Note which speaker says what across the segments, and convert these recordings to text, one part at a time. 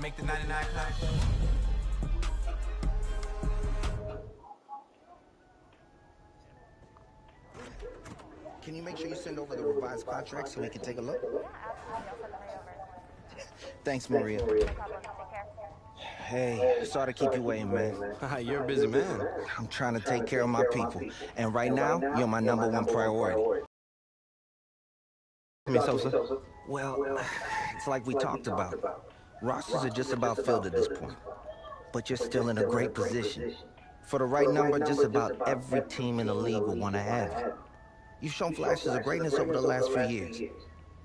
Speaker 1: make the 99 Club.
Speaker 2: Can you make sure you send over the revised contract so we can take a look?
Speaker 3: Yeah, absolutely. I'll send them right over.
Speaker 2: Thanks, Maria.
Speaker 3: No problem. Take care.
Speaker 2: Hey, sorry to keep you waiting, man.
Speaker 4: You're a busy man.
Speaker 2: I'm trying to take care of my people. And right now, you're my #1 priority.
Speaker 4: Me, Sosa.
Speaker 2: Well, it's like we talked about. Rosters are just about filled at this point. But you're still in a great position. For the right number, just about every team in the league will want to have you. You've shown flashes of greatness over the last few years.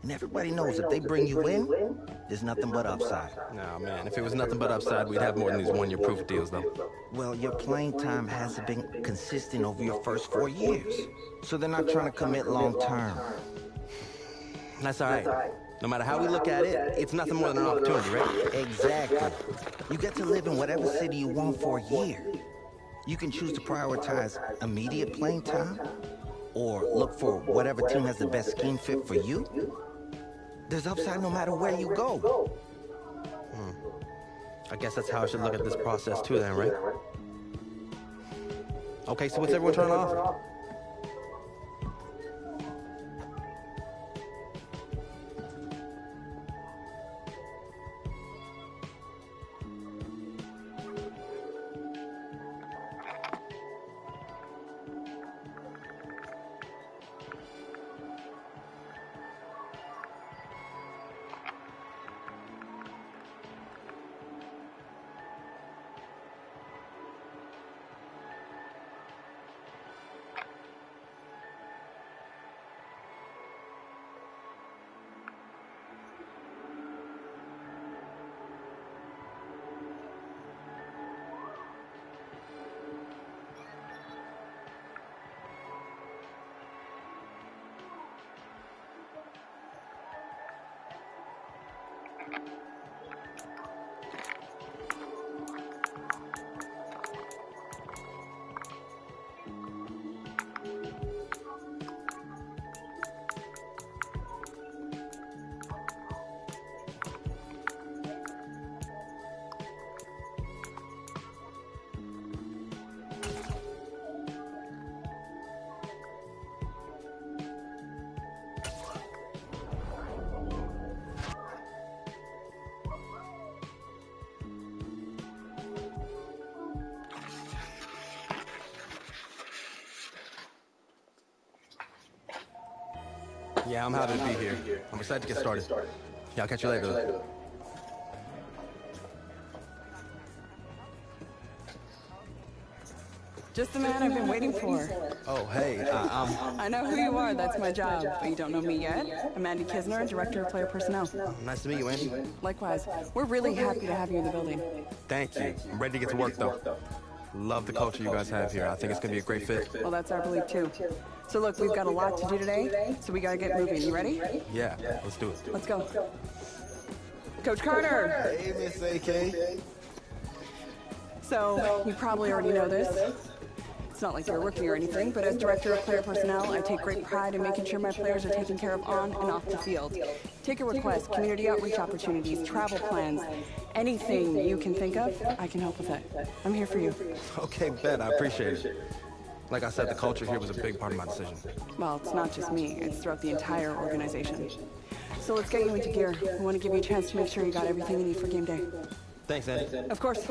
Speaker 2: And everybody knows if they bring you in, there's nothing but upside.
Speaker 4: No, man, if it was nothing but upside, we'd have more than these one-year proof deals, though.
Speaker 2: Well, your playing time hasn't been consistent over your first 4 years. So they're not trying to commit long-term.
Speaker 4: That's all right. No matter how we look at it, it's nothing more than an opportunity, right?
Speaker 2: Exactly. You get to live in whatever city you want for a year. You can choose to prioritize immediate playing time or look for whatever team has the best scheme fit for you. There's upside no matter where you go.
Speaker 4: I guess that's how I should look at this process too then, right? Okay, so what's everyone trying to offer? Yeah, I'm happy to be here. I'm excited to get started. Yeah, I'll catch you later.
Speaker 5: Just the man I've been waiting for.
Speaker 4: Oh, hey,
Speaker 5: I know who you are, that's my job, but you don't know me yet. I'm Andy Kisner, Director of Player Personnel.
Speaker 4: Nice to meet you, Andy.
Speaker 5: Likewise. We're really happy to have you in the building.
Speaker 4: Thank you. I'm ready to get to work, though. Love the culture you guys have here. I think it's going to be a great fit.
Speaker 5: Well, that's our belief, too. So look, we've got a lot to do today, so we gotta get moving. You ready?
Speaker 4: Yeah, let's do it.
Speaker 5: Let's go. Coach Carter!
Speaker 2: Hey, Miss AK.
Speaker 5: So, you probably already know this. It's not like you're rookie or anything, but as Director of Player Personnel, I take great pride in making sure my players are taken care of on and off the field. Take a request, community outreach opportunities, travel plans, anything you can think of, I can help with it. I'm here for you.
Speaker 4: Okay, bet. I appreciate it. Like I said, the culture here was a big part of my decision.
Speaker 5: Well, it's not just me, it's throughout the entire organization. So let's get you into gear. I want to give you a chance to make sure you got everything you need for game day.
Speaker 4: Thanks, Andy.
Speaker 5: Of course.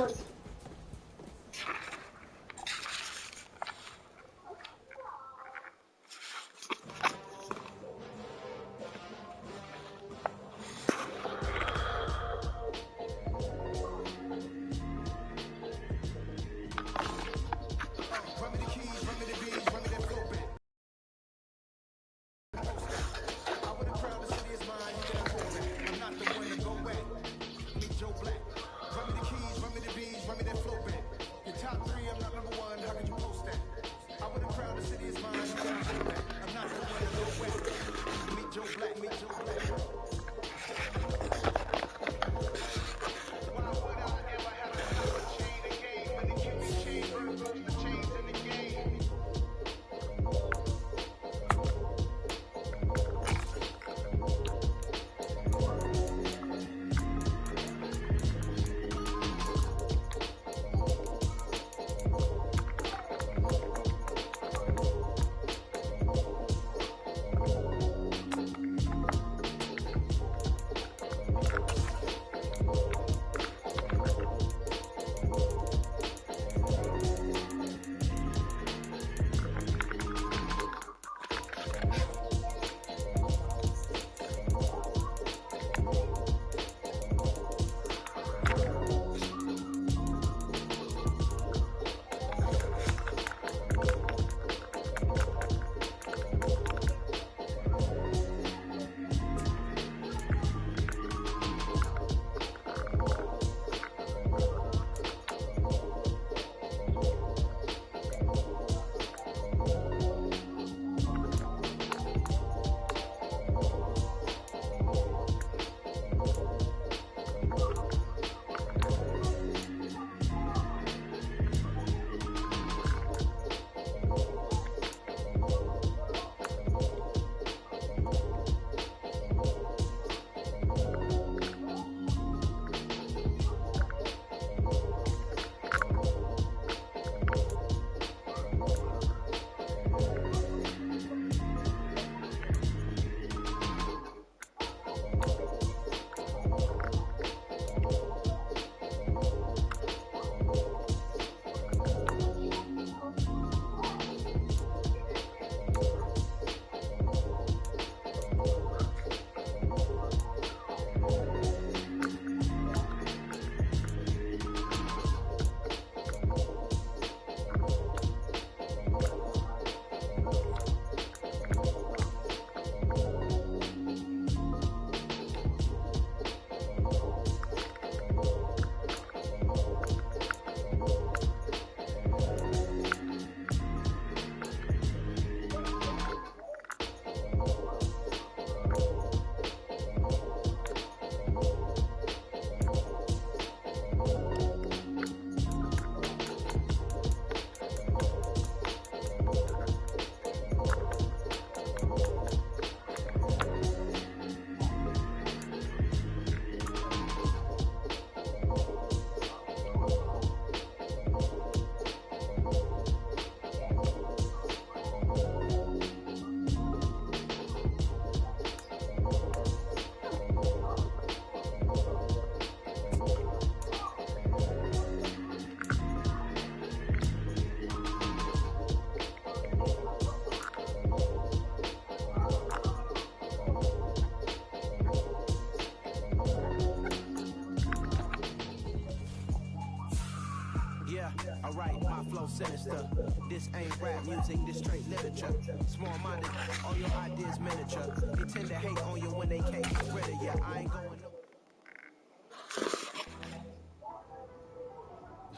Speaker 1: Yeah, alright, my flow sinister. This ain't rap music, this straight literature. Small-minded, all your ideas miniature. They tend to hate on you when they can't get rid of you. I ain't going no...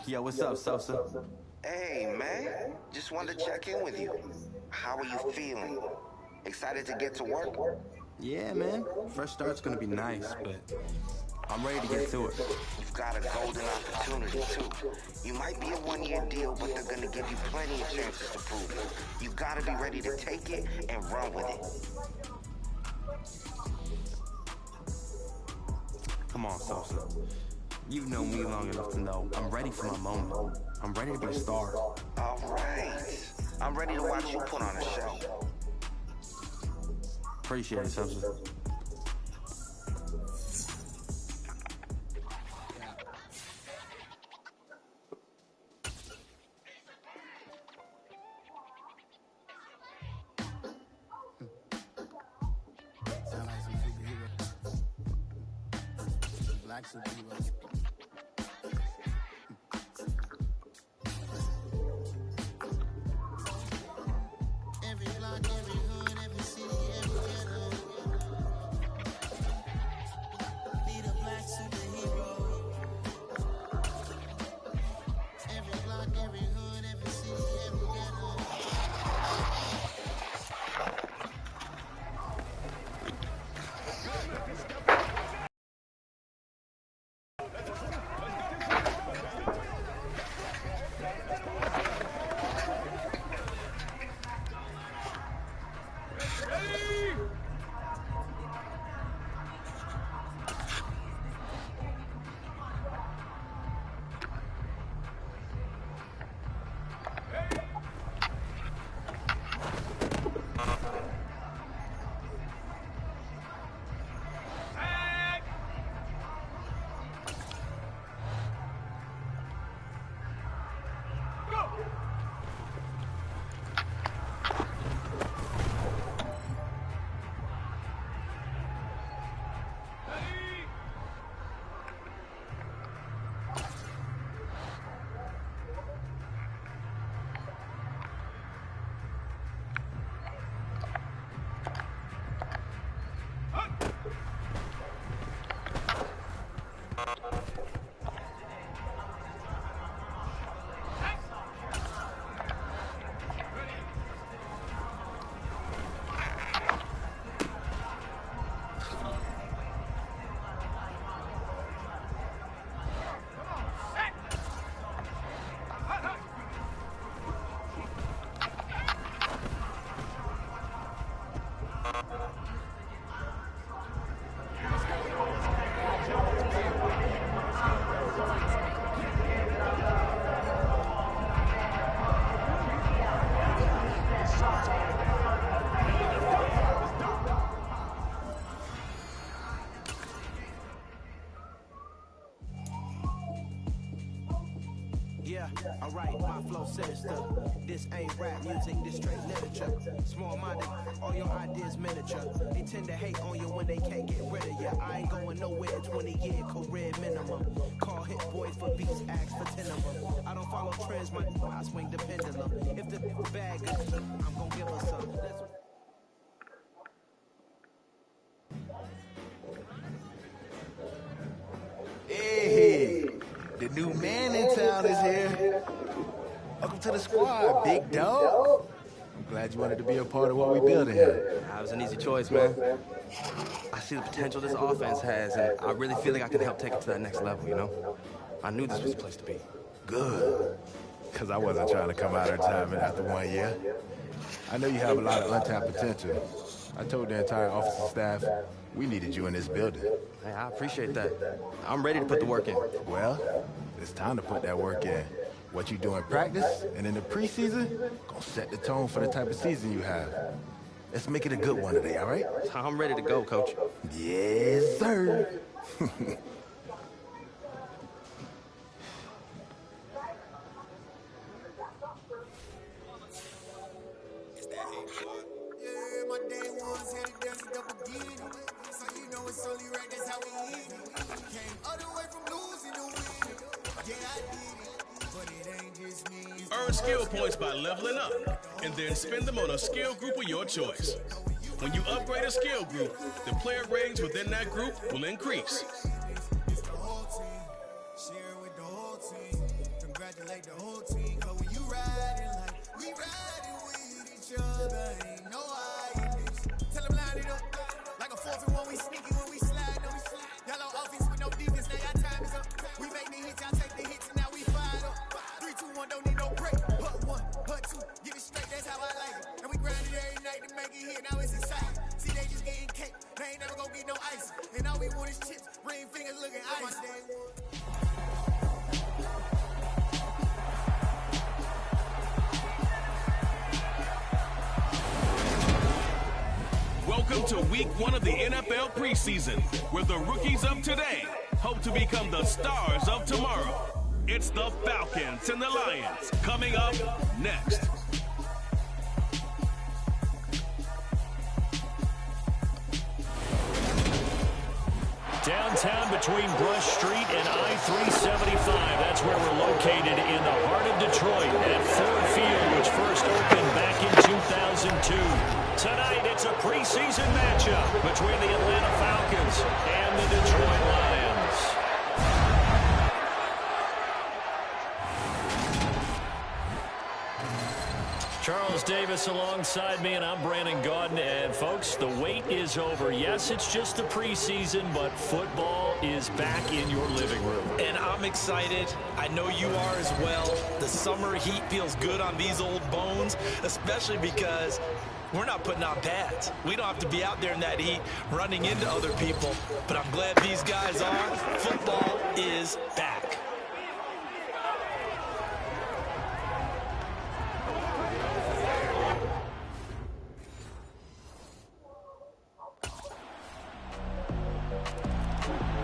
Speaker 4: Yo, what's up, Sosa?
Speaker 2: Hey, man. Just wanted to check in with you. How are you feeling? Excited to get to work?
Speaker 4: Yeah, man. Fresh start's gonna be nice, but I'm ready to get to it.
Speaker 2: You've got a golden opportunity, too. You might be a one-year deal, but they're gonna give you plenty of chances to prove it. You gotta be ready to take it and run with it.
Speaker 4: Come on, Sosa. You've known me long enough to know I'm ready for my moment. I'm ready to be a star.
Speaker 2: All right. I'm ready to watch you put on a show.
Speaker 4: Appreciate it, Sosa.
Speaker 6: Sound like some superhero. Black superhero. Every block, every hood, every city, every ghetto. Need a black superhero. Every block, every hood, every city, every ghetto.
Speaker 1: Yeah, alright, my flow sinister. This ain't rap music, this straight literature. Small-minded, all your ideas miniature. They tend to hate on you when they can't get rid of you. I ain't going nowhere, 20-year career minimum. Call hit boy for beats, ask for 10 of them. I don't follow trends, I swing the pendulum. If the bag is, I'm gonna give her some.
Speaker 6: Hey, the new man in town is here. Welcome to the squad, big dog. I'm glad you wanted to be a part of what we building here.
Speaker 4: That was an easy choice, man. I see the potential this offense has, and I really feel like I can help take it to that next level, you know? I knew this was the place to be.
Speaker 6: Good, because I wasn't trying to come out of retirement after 1 year. I know you have a lot of untapped potential. I told the entire office and staff we needed you in this building.
Speaker 4: Hey, I appreciate that. I'm ready to put the work in.
Speaker 6: Well, it's time to put that work in. What you do in practice and in the preseason gonna set the tone for the type of season you have. Let's make it a good one today, all right?
Speaker 4: I'm ready to go, Coach.
Speaker 6: Yes, sir.
Speaker 7: My day ones had it dancing up again. So you know it's only right, that's how we end it. Came all the way from losing to winning. Yeah, I did it, but it ain't
Speaker 8: Earn skill points by leveling up, and then spend them on a skill group of your choice. When you upgrade a skill group, the player ratings within that group will increase.
Speaker 7: Congratulate the whole team, but when you riding like we riding with each other, ain't no hiding. Tell them line it up like a 4-1. We sneaky when we slide them. Yellow offense with no defense, now your time is up. We make the hits, y'all take the hits, and now we fired up. 3, 2, 1, don't need no break. Hut 1, hut 2, get it straight, that's how I like it. And we grind it every night to make it hit, now it's exciting. See, they just getting cake, they ain't never gonna get no ice. And all we want is chips, ring fingers looking ice.
Speaker 8: Welcome to week 1 of the NFL preseason, where the rookies of today hope to become the stars of tomorrow. It's the Falcons and the Lions coming up next.
Speaker 9: Downtown between Brush Street and I-375. That's where we're located in the heart of Detroit at Ford Field, which first opened back in 2002. Tonight, it's a preseason matchup between the Atlanta Falcons and the Detroit Lions. Charles Davis alongside me, and I'm Brandon Gaudin. And, folks, the wait is over. Yes, it's just the preseason, but football is back in your living room.
Speaker 10: And I'm excited. I know you are as well. The summer heat feels good on these old bones, especially because we're not putting on pads. We don't have to be out there in that heat running into other people. But I'm glad these guys are. Football is back.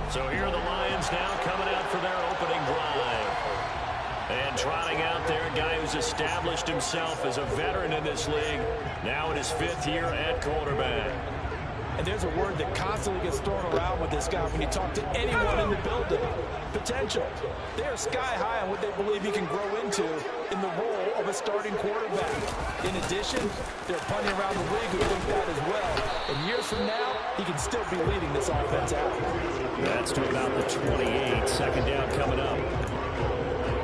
Speaker 9: So here are the Lions now coming out for their opening drive. And trotting out there, a guy who's established himself as a veteran in this league, now in his 5th year at quarterback.
Speaker 10: And there's a word that constantly gets thrown around with this guy when you talk to anyone in the building. Potential. They are sky high on what they believe he can grow into in the role of a starting quarterback. In addition, there are plenty around the league who think that as well. And years from now, he can still be leading this offense out.
Speaker 9: That's to about the 28. Second down coming up.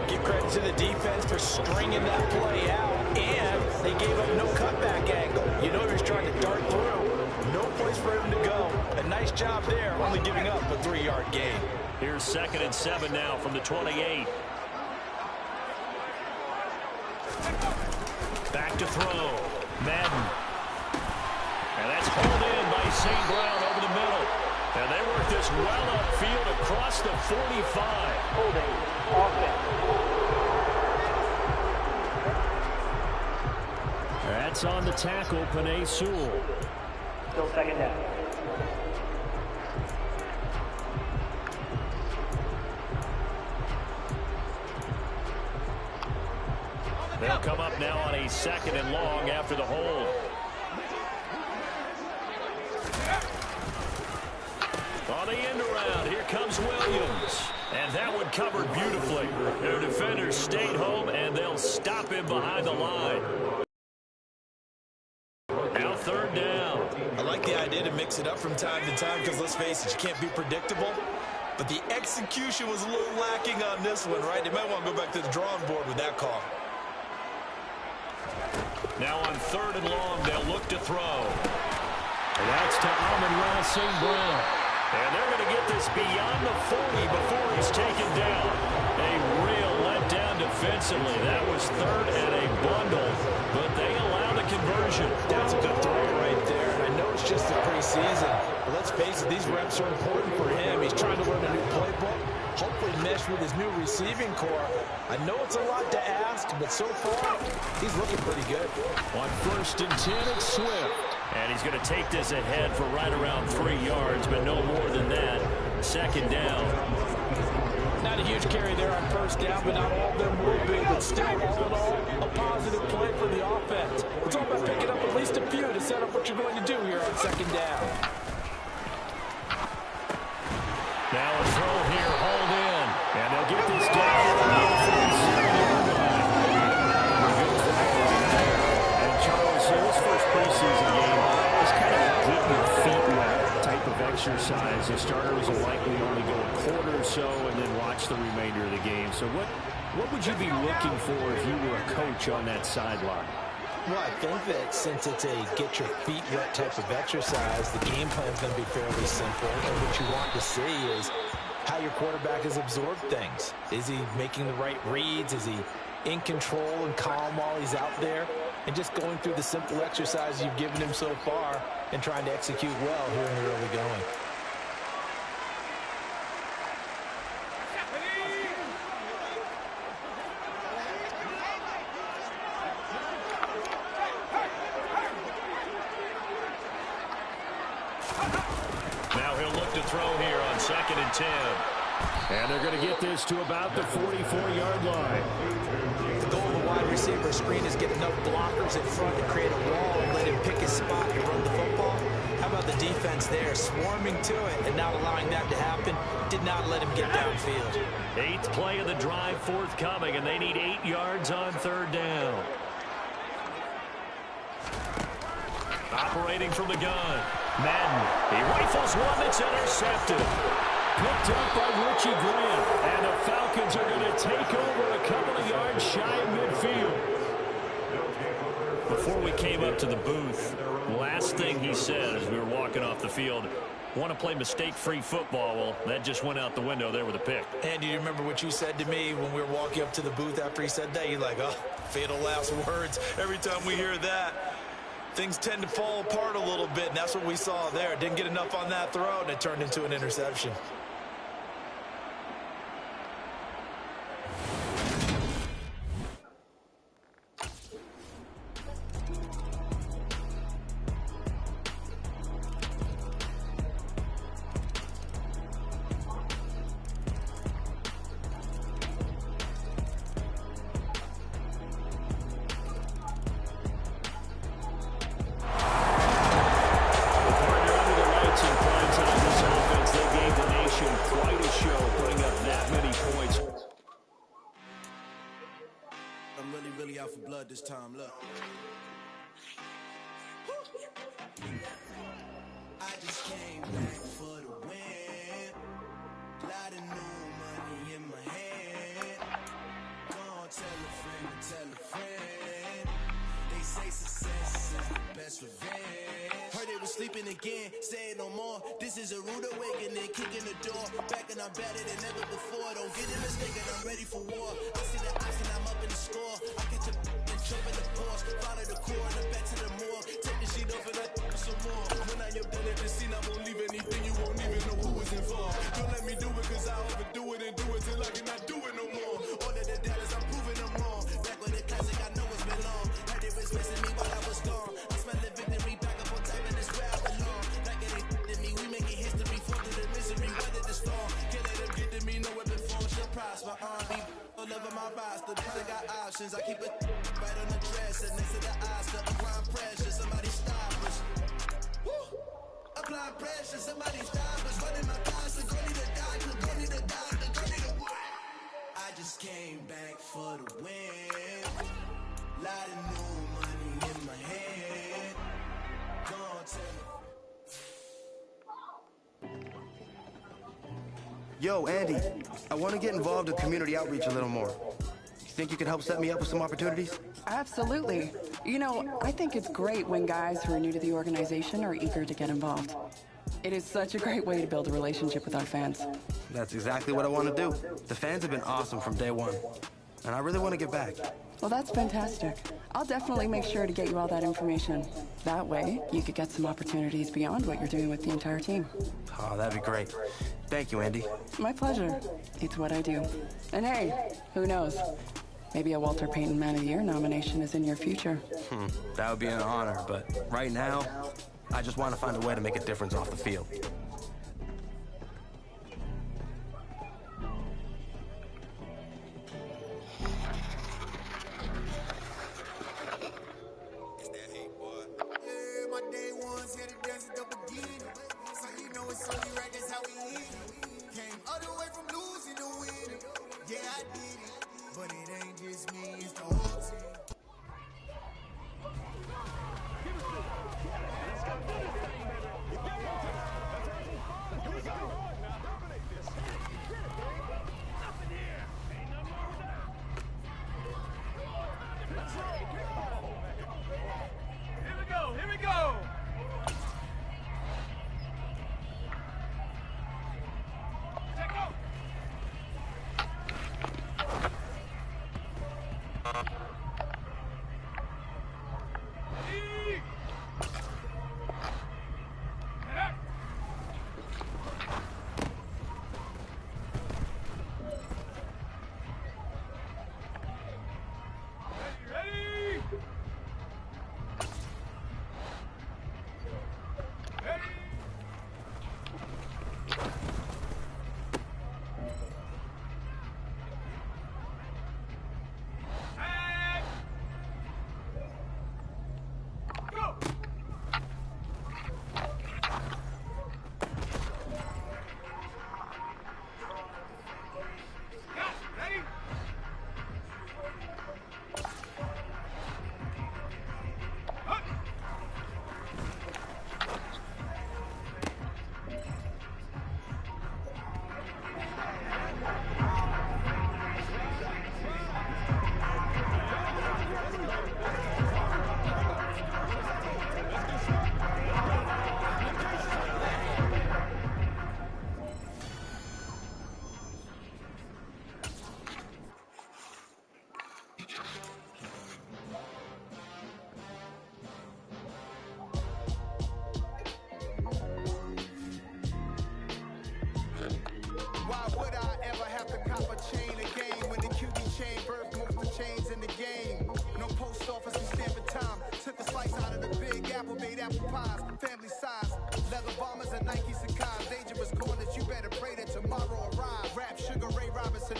Speaker 10: Give credit to the defense for stringing that play out. And they gave up no cutback angle. You know he was trying to dart through. No place for him to go. A nice job there, only giving up a 3-yard gain.
Speaker 9: Here's 2nd and 7 now from the 28. Back to throw. Madden. And that's hauled in by St. Brown over the middle. And they work this well upfield across the 45.
Speaker 11: Holding. Offense.
Speaker 9: That's on the tackle, Penei Sewell.
Speaker 11: Still 2nd down.
Speaker 9: They'll come up now on a 2nd and long after the hold. On the end around, here comes Williams. And that one covered beautifully. Their defenders stayed home, and they'll stop him behind the line. Now 3rd down.
Speaker 10: I like the idea to mix it up from time to time because, let's face it, you can't be predictable. But the execution was a little lacking on this one, right? They might want to go back to the drawing board with that call.
Speaker 9: Now on 3rd and long, they'll look to throw. That's to Amon-Ra St. Brown. And they're going to get this beyond the 40 before he's taken down. A real letdown defensively. That was 3rd and a bundle, but they allow the conversion.
Speaker 10: That's a good throw right there. And I know it's just the preseason, but let's face it, these reps are important for him. He's trying to learn a new playbook, hopefully mesh with his new receiving core. I know it's a lot to ask, but so far, he's looking pretty good.
Speaker 9: On 1st and 10, it's Swift. And he's going to take this ahead for right around 3 yards, but no more than that. 2nd down.
Speaker 10: Not a huge carry there on 1st down, but not all of them will be. But still, all in all, a positive play for the offense. It's all about picking up at least a few to set up what you're going to do here on 2nd down.
Speaker 9: Now a throw here, hauled in. And they'll get this down around the 47-yard line. exercise, the starters will likely only go a quarter or so and then watch the remainder of the game. So what would you be looking for if you were a coach on that sideline?
Speaker 10: Well, I think that since it's a get your feet wet type of exercise, the game plan is going to be fairly simple. And what you want to see is how your quarterback has absorbed things. Is he making the right reads? Is he in control and calm while he's out there? And just going through the simple exercise you've given him so far and trying to execute well here in the early going.
Speaker 9: Now he'll look to throw here on 2nd and 10. And they're going to get this to about the 44-yard line.
Speaker 10: The goal of a wide receiver screen is get enough blockers in front to create a wall and let him pick his spot and run the football. How about the defense there, swarming to it and not allowing that to happen? Did not let him get downfield.
Speaker 9: 8th play of the drive forthcoming, and they need 8 yards on 3rd down. Operating from the gun, Madden. He rifles one that's intercepted. Picked up by Richie Grant. And the Falcons are going to take over a couple of yards shy of midfield. Before we came up to the booth, last thing he said as we were walking off the field, want to play mistake-free football. Well, that just went out the window there with a pick.
Speaker 10: And do you remember what you said to me when we were walking up to the booth after he said that? You're like, oh, fatal last words. Every time we hear that, things tend to fall apart a little bit, and that's what we saw there. Didn't get enough on that throw, and it turned into an interception.
Speaker 1: Out for blood this time, look. I just came back for the win. Lot of new money in my hand. Go on, tell a friend. They say success is the best revenge. Heard they was sleeping again, say it no more. This is a rude awakening, kicking the door. Back and I'm better than ever before. Don't get it mistaken, I'm ready for war. I see the ops and I'm up in the score. I get to and jump in the force. Follow the core and the back to the morgue. Take the sheet off and I some more. When I am done at the scene, I won't leave anything. You won't even know who was involved. Don't let me do it, cause I overdo it and do it till I cannot do it no more. All of the doubters, I'm proving them wrong. Back with the classic, I know it's been long. Heard they was missing me while I was gone. I smell the victory back up on time and it's where I belong. Like it ain't to me, we making history. Fall through the misery, weather the storm. Can't let them get to me, no weapon form should prosper. Be all over my roster, I got options. I keep it right on the dresser, next to the Oscar. Applying pressure, somebody stop us. Woo! Applying pressure, somebody stop us. Running my closet, go need a doctor, go need a doctor, go need a what? I just came back for the win. Lot of new money in my hand. Go on, tell me.
Speaker 4: Yo, Andy, I want to get involved in community outreach a little more. You think you could help set me up with some opportunities?
Speaker 5: Absolutely. You know, I think it's great when guys who are new to the organization are eager to get involved. It is such a great way to build a relationship with our fans.
Speaker 4: That's exactly what I want to do. The fans have been awesome from day one, and I really want to get back.
Speaker 5: Well, that's fantastic. I'll definitely make sure to get you all that information. That way, you could get some opportunities beyond what you're doing with the entire team.
Speaker 4: Oh, that'd be great. Thank you, Andy.
Speaker 5: My pleasure. It's what I do. And hey, who knows? Maybe a Walter Payton Man of the Year nomination is in your future.
Speaker 4: That would be an honor, but right now, I just want to find a way to make a difference off the field.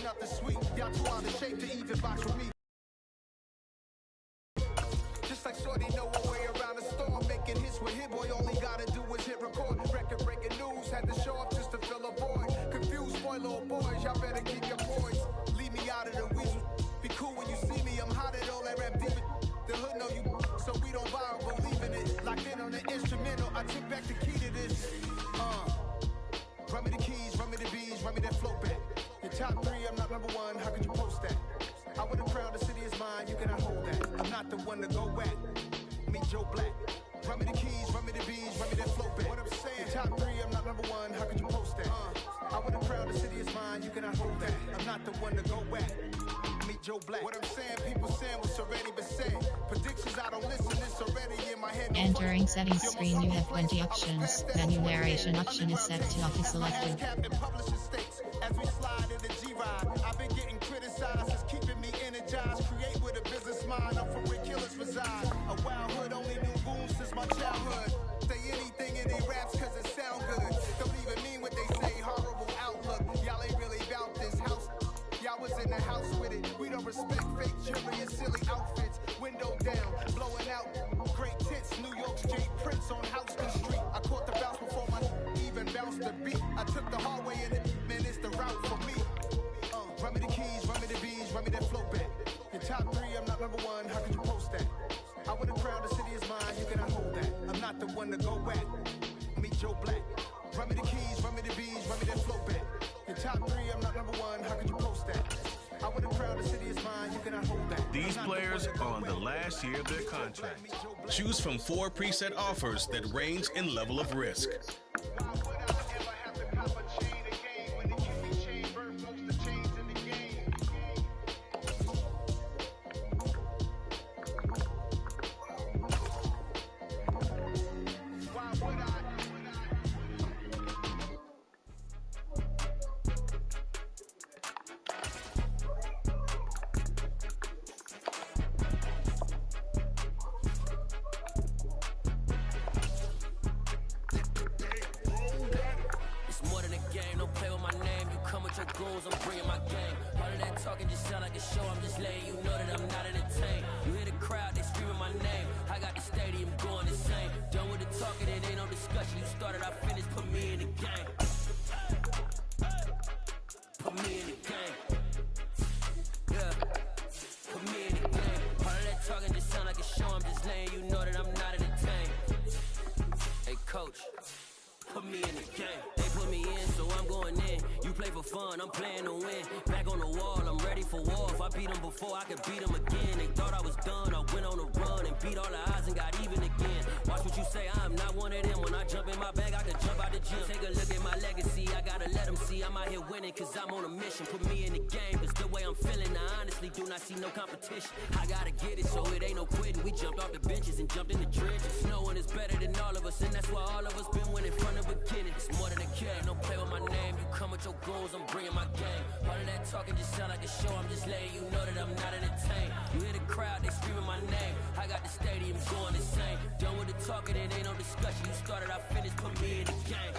Speaker 1: nothing sweet. Y'all too out of shape to even box with me. Just like Shorty know a way around the store, making hits with Hit Boy. Only gotta do is hit record. Record breaking news, had to show up just to fill a void. Confused boy, little boys, y'all better keep your poise. Leave me out of the weasel. Be cool when you see me, I'm hot at all that rap deep. The hood know you, so we don't borrow, believe in it. Locked in on the instrumental, I took back the key to this. Run me the keys, run me the bees, run me that flow back. Your top 3, I'm not number 1, how could you post that? I would have crowned the city is mine, you cannot hold that. I'm not the one to go at. Meet Joe Black. Run me the keys, run me the bees, run me that flow back. What I'm saying, your top 3, I'm not number 1, how could you post that? I would have crowned the city is mine, you cannot hold that. I'm not the one to go at. Meet Joe Black. What I'm saying, people saying what's already been said. Predictions, I don't listen, it's already in my head.
Speaker 12: Entering settings screen, you have 20 options. Menu narration option is set to office selected.
Speaker 1: As we slide in the G-Ride, I've been getting criticized, it's keeping me energized. Create with a business mind, I'm from where killers reside. A wild hood, only knew boom since my childhood. Say anything in they raps cause it sound good. Don't even mean what they say, horrible outlook. Y'all ain't really about this house. Y'all was in the house with it. We don't respect fake jewelry and silly outfits. Window down, blowing out. Great tits, New York Street, Prince on Houston Street. I caught the bounce before my even bounced the beat. I took the hard way in it, man, it's the route for me. Run me the keys, run me the bees, run me that flow back. Your top 3, I'm not number 1, how could you post that? I would have crowned the city is mine, you cannot hold that. I'm not the one to go at. Meet Joe Black. Run me the keys, run me the bees, run me that flow back. Your top 3, I'm not number 1, how could you post that? I would have crowned the city is mine, you cannot hold that.
Speaker 8: These players are on the last year of their contract. Choose from 4 preset offers that range in level of risk.
Speaker 13: I'm playing to win. Back on the wall, I'm ready for war. If I beat them before, I could beat them again. They thought I was done, I went on a run and beat all the odds and got even again. Watch what you say, I'm not one of them. When I jump in my bag, I could jump out the gym. Take a look at my legacy, I gotta let them see I'm out here winning, cause I'm on a mission. Put me in the game, it's the way I'm feeling. I honestly do not see no competition. I gotta get it, so it ain't no quitting. We jumped off the benches and jumped in the trenches. No one is better than all of us, and that's why all of us been winning from the beginning. It's more than a game, don't play with my name. You come with your goals, I'm bringing my game. All of that talking just sound like a show. I'm just letting you know that I'm not entertained. You hear the crowd, they screaming my name. I got the stadium going insane. Done with the talking, it ain't no discussion. You started, I finished, put me in the game.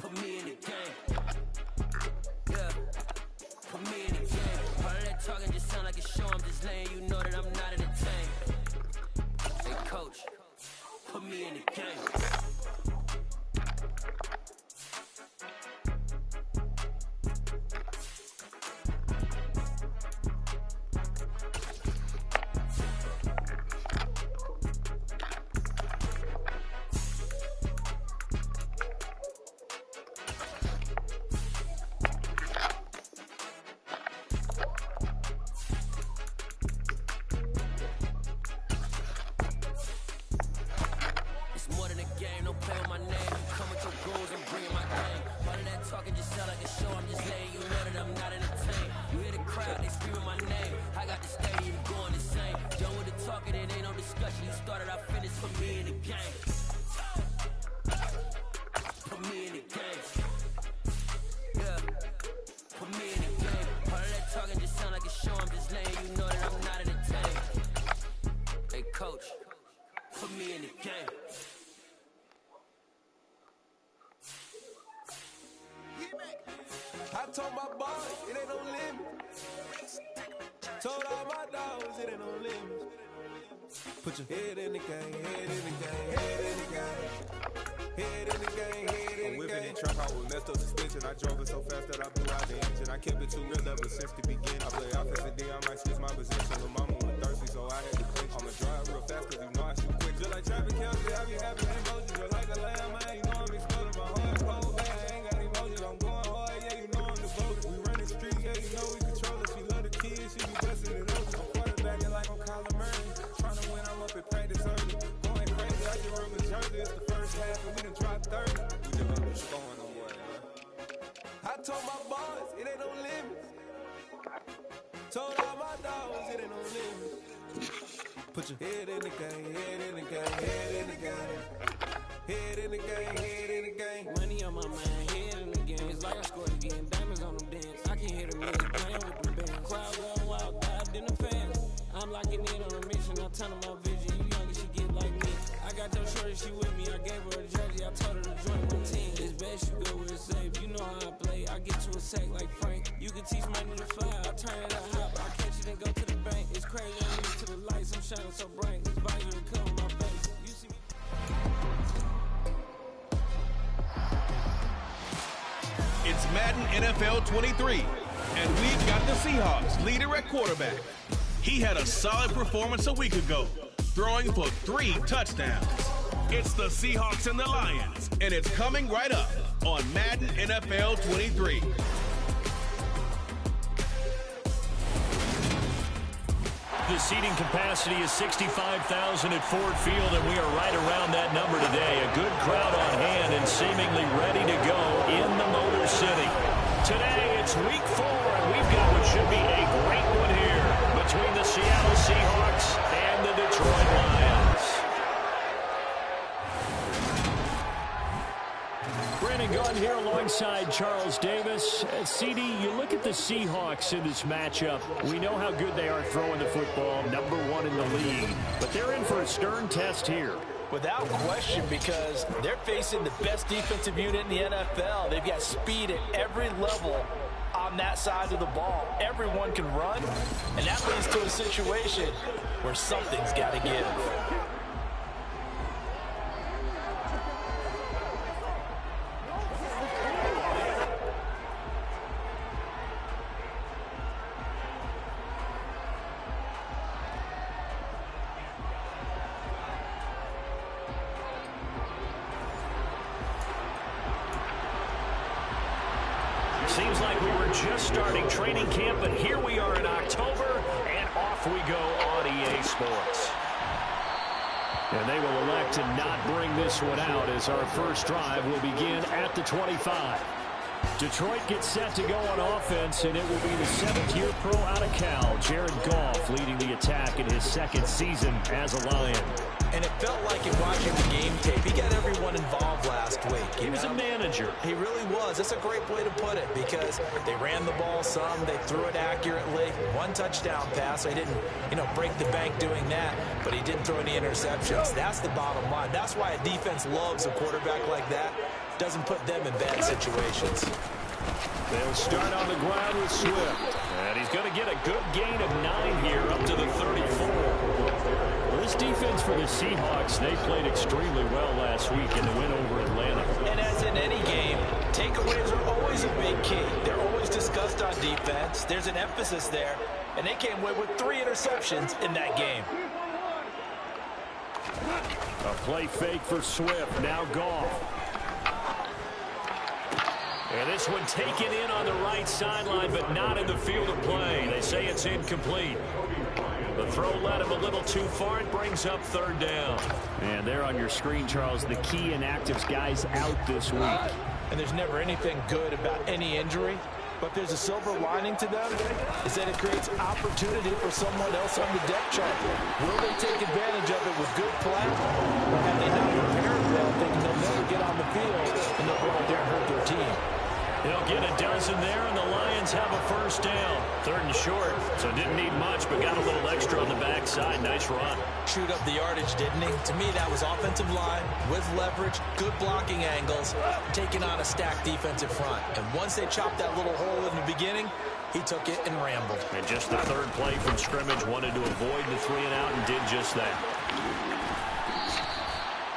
Speaker 13: Put me in the game. Yeah. Put me in the game. All of that talking just sound like a show. I'm just letting you know that I'm not entertained. Hey coach, put me in the game.
Speaker 14: I told my boss, it ain't no limit. Told all my dogs, it ain't no limit. Put your head in the game, head in the game, head in the game. Head in the game, head in the game. I'm whipping in trap out with messed up suspension. I drove it so fast that I blew out the engine. I kept it too real ever since the beginning. I play offense and D, I might switch my position. Lil' mama was thirsty, so I had to clinch. I'ma drive real fast cause you know I shoot quick. Just like traffic Kelsey, I be having emotions. Just like a lamb, man, you know I'm exploding. My heart is cold, man, I ain't got emotions. I'm going hard, yeah, you know I'm devoted. We run the street, yeah, you know we control it. She love the kids, she be busting it up. I'm quarterbacking like I'm Kyler Murray. Tryna win, I'm up at practice early. Going crazy, I just run the jersey. It's the first half and we done dropped 30. We never been scoring no more, man. I told my boys, it ain't no limits. Told all my dogs, it ain't no limits. Put your head in the game, head in the game, head in the game. Head in the game, head in the game.
Speaker 15: Money on my mind, head in the game. It's like I scored again, diamonds on them dance. I can hear the music playing with the bands. Crowd going wild, died in the fans. I'm locking in on a mission, I'm telling my vision. You young and she get like me. I got your shorty, she with me. I gave her a jersey, I told her to join my team. It's best you go where it's safe. You know how I play. I get to a sack like Frank. You can teach money to fly. I turn it up hop. I catch it and go to the bank. It's crazy, I'm used to the lights. I'm shining so bright. This visor will cover my face. You see me.
Speaker 8: It's Madden NFL 23, and we've got the Seahawks leader at quarterback. He had a solid performance a week ago, throwing for 3 touchdowns. It's the Seahawks and the Lions, and it's coming right up on Madden NFL 23.
Speaker 9: The seating capacity is 65,000 at Ford Field, and we are right around that number today. A good crowd on hand and seemingly ready to go in the Motor City. Today, it's week 4, and we've got what should be a great one here between the Seattle Seahawks and the Detroit Lions. Brandon Gaudin here alongside Charles Davis. CD, you look at the Seahawks in this matchup. We know how good they are throwing the football, #1 in the league. But they're in for a stern test here.
Speaker 10: Without question, because they're facing the best defensive unit in the NFL. They've got speed at every level on that side of the ball. Everyone can run, and that leads to a situation where something's got to give.
Speaker 9: Seems like we were just starting training camp, but here we are in October, and off we go on EA Sports. And they will elect to not bring this one out as our first drive will begin at the 25. Detroit gets set to go on offense, and it will be the 7th-year pro out of Cal, Jared Goff, leading the attack in his 2nd season as a Lion.
Speaker 10: And it felt like in watching the game tape, he got everyone involved last week.
Speaker 9: He was a manager.
Speaker 10: He really was. That's a great way to put it, because they ran the ball some, they threw it accurately. 1 touchdown pass. So he didn't, break the bank doing that, but he didn't throw any interceptions. That's the bottom line. That's why a defense loves a quarterback like that. Doesn't put them in bad situations.
Speaker 9: They'll start on the ground with Swift. And he's going to get a good gain of 9 here up to the 34. Well, this defense for the Seahawks, they played extremely well last week in the win over Atlanta.
Speaker 10: And as in any game, takeaways are always a big key. They're always discussed on defense. There's an emphasis there. And they came away with 3 interceptions in that game.
Speaker 9: A play fake for Swift. Now Goff. And this one taken in on the right sideline, but not in the field of play. They say it's incomplete. The throw led him a little too far. It brings up 3rd down.
Speaker 16: And there on your screen, Charles, the key inactives guys out this week.
Speaker 10: And there's never anything good about any injury. But there's a silver lining to them, is that it creates opportunity for someone else on the depth chart. Will they take advantage of it with good play? Or have they not prepared well, thinking they'll never get on the field and they'll go out there and hurt their team?
Speaker 9: He'll get a dozen there, and the Lions have a first down. 3rd and short, so didn't need much, but got a little extra on the backside. Nice run.
Speaker 10: Chewed up the yardage, didn't he? To me, that was offensive line with leverage, good blocking angles, taking on a stacked defensive front. And once they chopped that little hole in the beginning, he took it and rambled.
Speaker 9: And just the 3rd play from scrimmage, wanted to avoid the 3-and-out and did just that.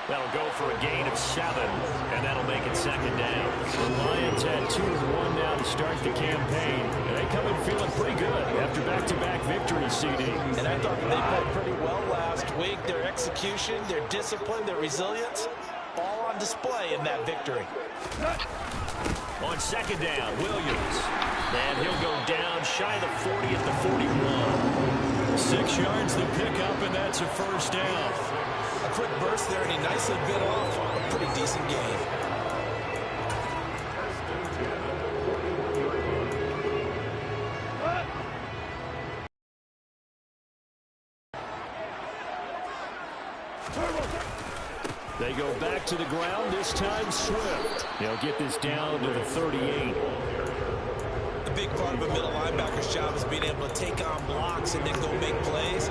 Speaker 9: That'll go for a gain of 7, and that'll make it 2nd down. The Lions had 2-1 now to start the campaign, and they come in feeling pretty good after back-to-back victories, CD.
Speaker 10: And I thought they played pretty well last week. Their execution, their discipline, their resilience, all on display in that victory.
Speaker 9: On 2nd down, Williams. And he'll go down shy of the 40 at the 41. 6 yards the pickup, and that's a first down.
Speaker 10: A quick burst there, and he nicely bit off a pretty decent gain.
Speaker 9: They go back to the ground, this time Swift. They'll get this down to the 38.
Speaker 10: The big part of a middle linebacker's job is being able to take on blocks and then go make plays.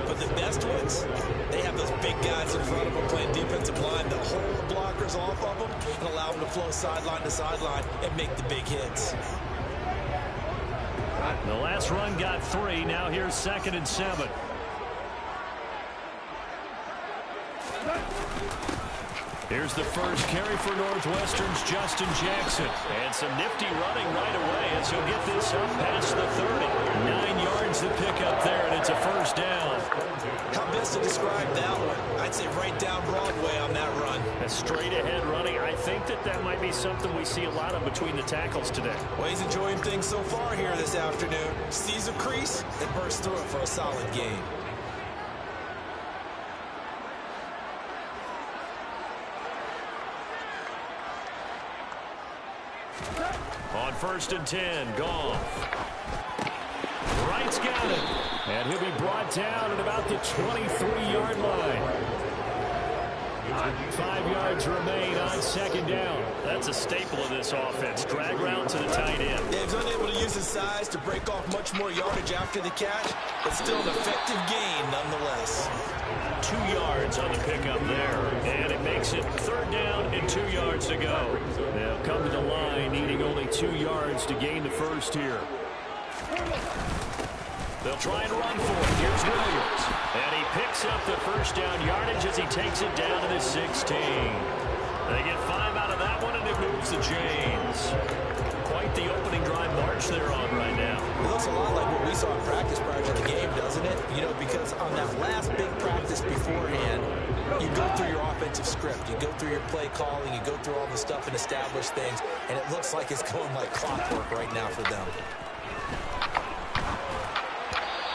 Speaker 10: But the best ones, they have those big guys in front of them playing defensive line that hold the blockers off of them and allow them to flow sideline to sideline and make the big hits.
Speaker 9: The last run got 3. Now here's 2nd and 7. Here's the first carry for Northwestern's Justin Jackson. And some nifty running right away as he'll get this up past the 30. 9 yards to pick up there, and it's a first down.
Speaker 10: How best to describe that one? I'd say right down Broadway on that run.
Speaker 9: A straight ahead running. I think that might be something we see a lot of between the tackles today.
Speaker 10: Well, he's enjoying things so far here this afternoon. Sees a crease and bursts through it for a solid gain.
Speaker 9: On 1st and 10, Goff. Wright's got it. And he'll be brought down at about the 23-yard line. 5 yards remain on 2nd down. That's a staple of this offense. Drag route to the tight end.
Speaker 10: Yeah, he's unable to use his size to break off much more yardage after the catch, but still an effective gain nonetheless.
Speaker 9: 2 yards on the pickup there. And it makes it 3rd down and 2 yards to go. They'll come to the line needing only 2 yards to gain the first here. They'll try and run for it. Here's Williams. And he picks up the first down yardage as he takes it down to the 16. They get 5 out of that one, and it moves the chains. Quite the opening drive march they're on right now.
Speaker 10: It looks a lot like what we saw in practice prior to the game, doesn't it? You know, because on that last big practice beforehand, you go through your offensive script. You go through your play calling. You go through all the stuff and establish things. And it looks like it's going like clockwork right now for them.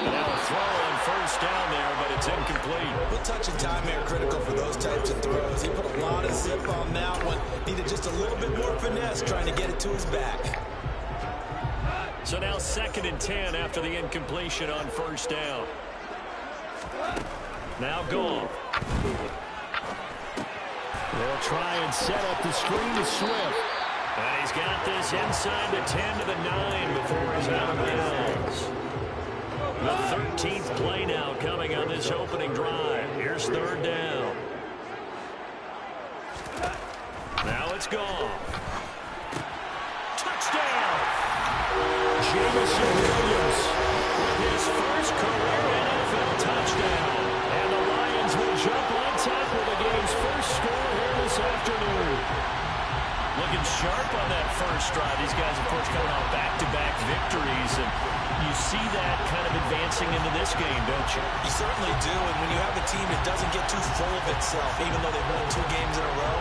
Speaker 9: Now a throw on 1st down there, but it's incomplete.
Speaker 10: Well, touch and time are critical for those types of throws. He put a lot of zip on that one. Needed just a little bit more finesse trying to get it to his back.
Speaker 9: So now 2nd and 10 after the incompletion on 1st down. Now Goff. They'll try and set up the screen to Swift. And he's got this inside the 10 to the 9 before he's out of bounds. The 13th play now coming on this opening drive. Here's 3rd down. Now it's Goff. Touchdown! Jameson Williams with his first career NFL touchdown. And the Lions will jump on top with the game's first score here this afternoon. Looking sharp on that first drive. These guys, of course, coming off back-to-back victories. And you see that kind of advancing into this game, don't you?
Speaker 10: You certainly do. And when you have a team that doesn't get too full of itself, even though they've won 2 games in a row,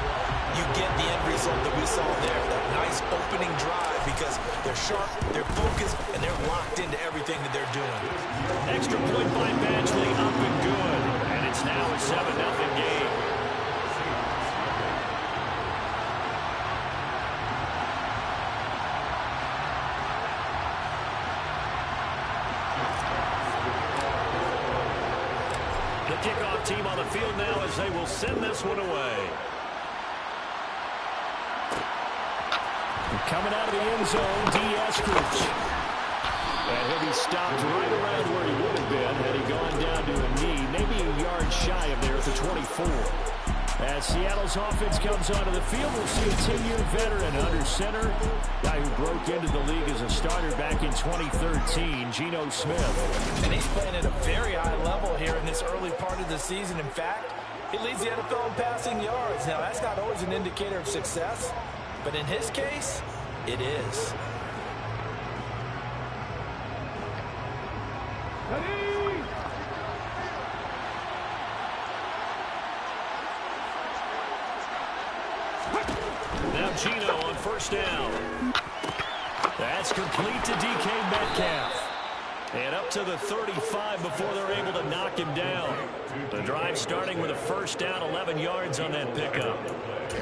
Speaker 10: you get the end result that we saw there. That nice opening drive because they're sharp, they're focused, and they're locked into everything that they're doing.
Speaker 9: Extra point by Badgley, up and good. And it's now a 7-0 game. The kickoff team on the field now as they will send this one away.
Speaker 16: Coming
Speaker 9: coming out of the end zone, Eskridge. And he'll be stopped right around where he would have been had he gone down to a knee, maybe a yard shy of there at the 24. As Seattle's offense comes onto the field, we'll see a 10-year veteran under center, guy who broke into the league as a starter back in 2013, Geno Smith.
Speaker 10: And he's playing at a very high level here in this early part of the season. In fact, he leads the NFL in passing yards. Now, that's not always an indicator of success, but in his case, it is.
Speaker 9: Now Geno on first down. That's complete to DK Metcalf. And up to the 35 before they're able to knock him down. The drive starting with a first down, 11 yards on that pickup.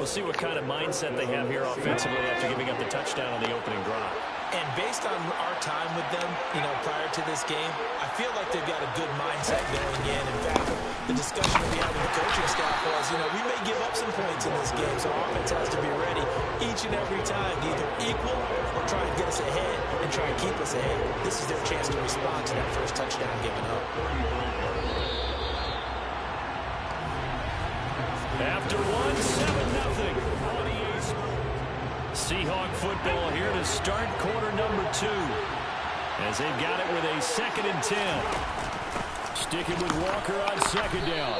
Speaker 9: We'll see what kind of mindset they have here offensively after giving up the touchdown on the opening drive.
Speaker 10: And based on our time with them, prior to this game, I feel like they've got a good mindset going in. In fact, the discussion that we had with the coaching staff was, we may give up some points in this game, so our offense has to be ready each and every time to either equal or try and get us ahead and try and keep us ahead. This is their chance to respond to that first touchdown given up.
Speaker 9: After 1-7-0 on the East. Seahawk football here to start quarter number 2. As they've got it with a 2nd and 10. Sticking with Walker on second down.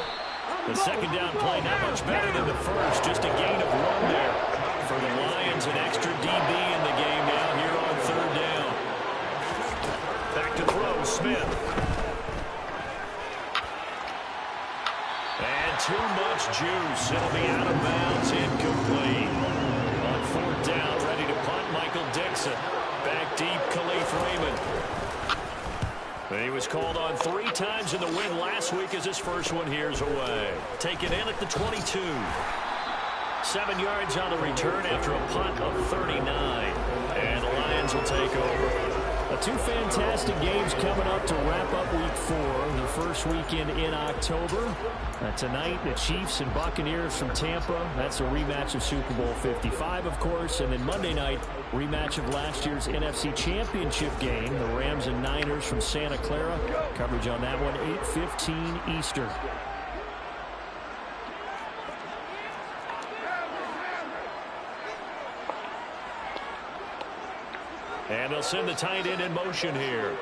Speaker 9: The second down play not much better than the first. Just a gain of 1 there for the Lions. An extra DB in the game now here on third down. Back to throw, Smith. And too much juice. It'll be out of bounds, incomplete. On fourth down, ready to punt, Michael Dixon. Back deep, Khalif Raymond. He was called on 3 times in the win last week as his first one here's away. Taken in at the 22. 7 yards on the return after a punt of 39. And the Lions will take over. 2 fantastic games coming up to wrap up week 4, the first weekend in October. Tonight, the Chiefs and Buccaneers from Tampa. That's a rematch of Super Bowl 55, of course. And then Monday night, rematch of last year's NFC Championship game, the Rams and Niners from Santa Clara. Coverage on that one, 8:15 Eastern. And they'll send the tight end in motion here.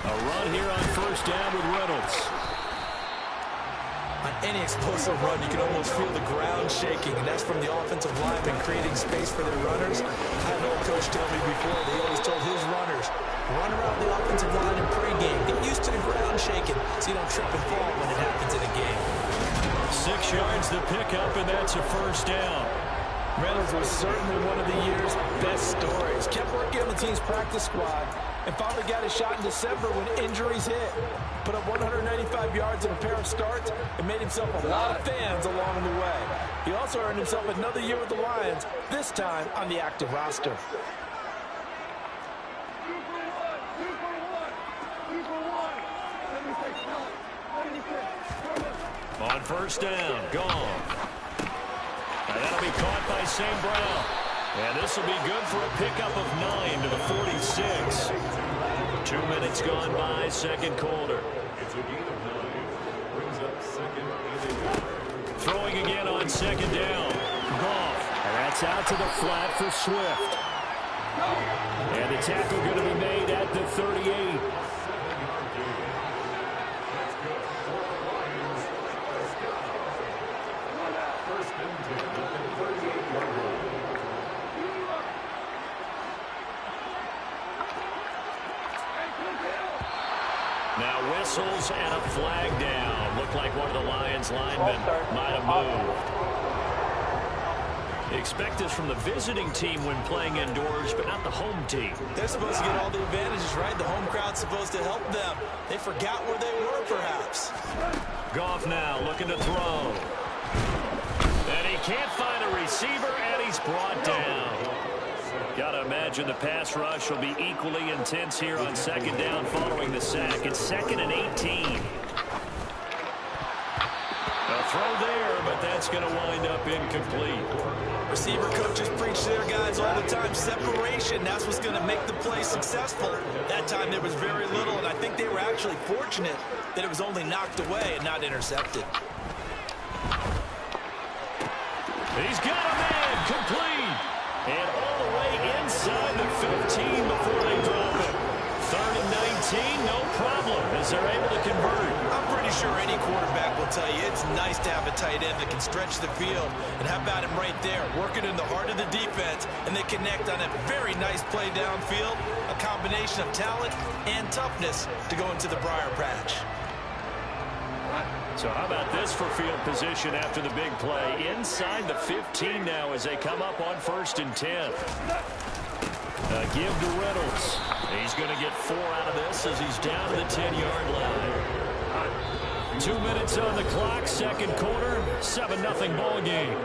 Speaker 9: A run here on first down with Reynolds.
Speaker 10: On any explosive run, you can almost feel the ground shaking, and that's from the offensive linemen creating space for their runners. I had an old coach tell me before, they always told his runners, run around the offensive line in pregame. Get used to the ground shaking so you don't trip and fall when it happens in a game.
Speaker 9: 6 yards the pickup, and that's a first down.
Speaker 10: Reynolds was certainly one of the year's best stories. Kept working on the team's practice squad and finally got his shot in December when injuries hit. Put up 195 yards in a pair of starts and made himself a lot of fans along the way. He also earned himself another year with the Lions, this time on the active roster.
Speaker 9: On first down, gone. And that'll be caught by St. Brown. And this will be good for a pickup of 9 to the 46. 2 minutes gone by, second quarter. Throwing again on second down. Goff. And that's out to the flat for Swift. And the tackle going to be made at the 38. Now whistles and a flag down. Looked like one of the Lions linemen might have moved. Expect this from the visiting team when playing indoors, but not the home team.
Speaker 10: They're supposed to get all the advantages, right? The home crowd's supposed to help them. They forgot where they were, perhaps.
Speaker 9: Goff now looking to throw. And he can't find a receiver, and he's brought down. Got to imagine the pass rush will be equally intense here on second down following the sack. It's 2nd and 18. A throw there, but that's going to wind up incomplete.
Speaker 10: Receiver coaches preach to their guys all the time. Separation, that's what's going to make the play successful. That time there was very little, and I think they were actually fortunate that it was only knocked away and not intercepted.
Speaker 9: He's got a man complete. And all the way inside the 15 before they drop it. 3rd and 19, no problem as they're able to convert.
Speaker 10: I'm pretty sure any quarterback will tell you it's nice to have a tight end that can stretch the field. And how about him right there, working in the heart of the defense, and they connect on a very nice play downfield, a combination of talent and toughness to go into the briar patch.
Speaker 9: So how about this for field position after the big play? Inside the 15 now as they come up on 1st and 10. Give to Reynolds. He's going to get 4 out of this as he's down to the 10-yard line. 2 minutes on the clock, 2nd quarter, 7-0 ball game.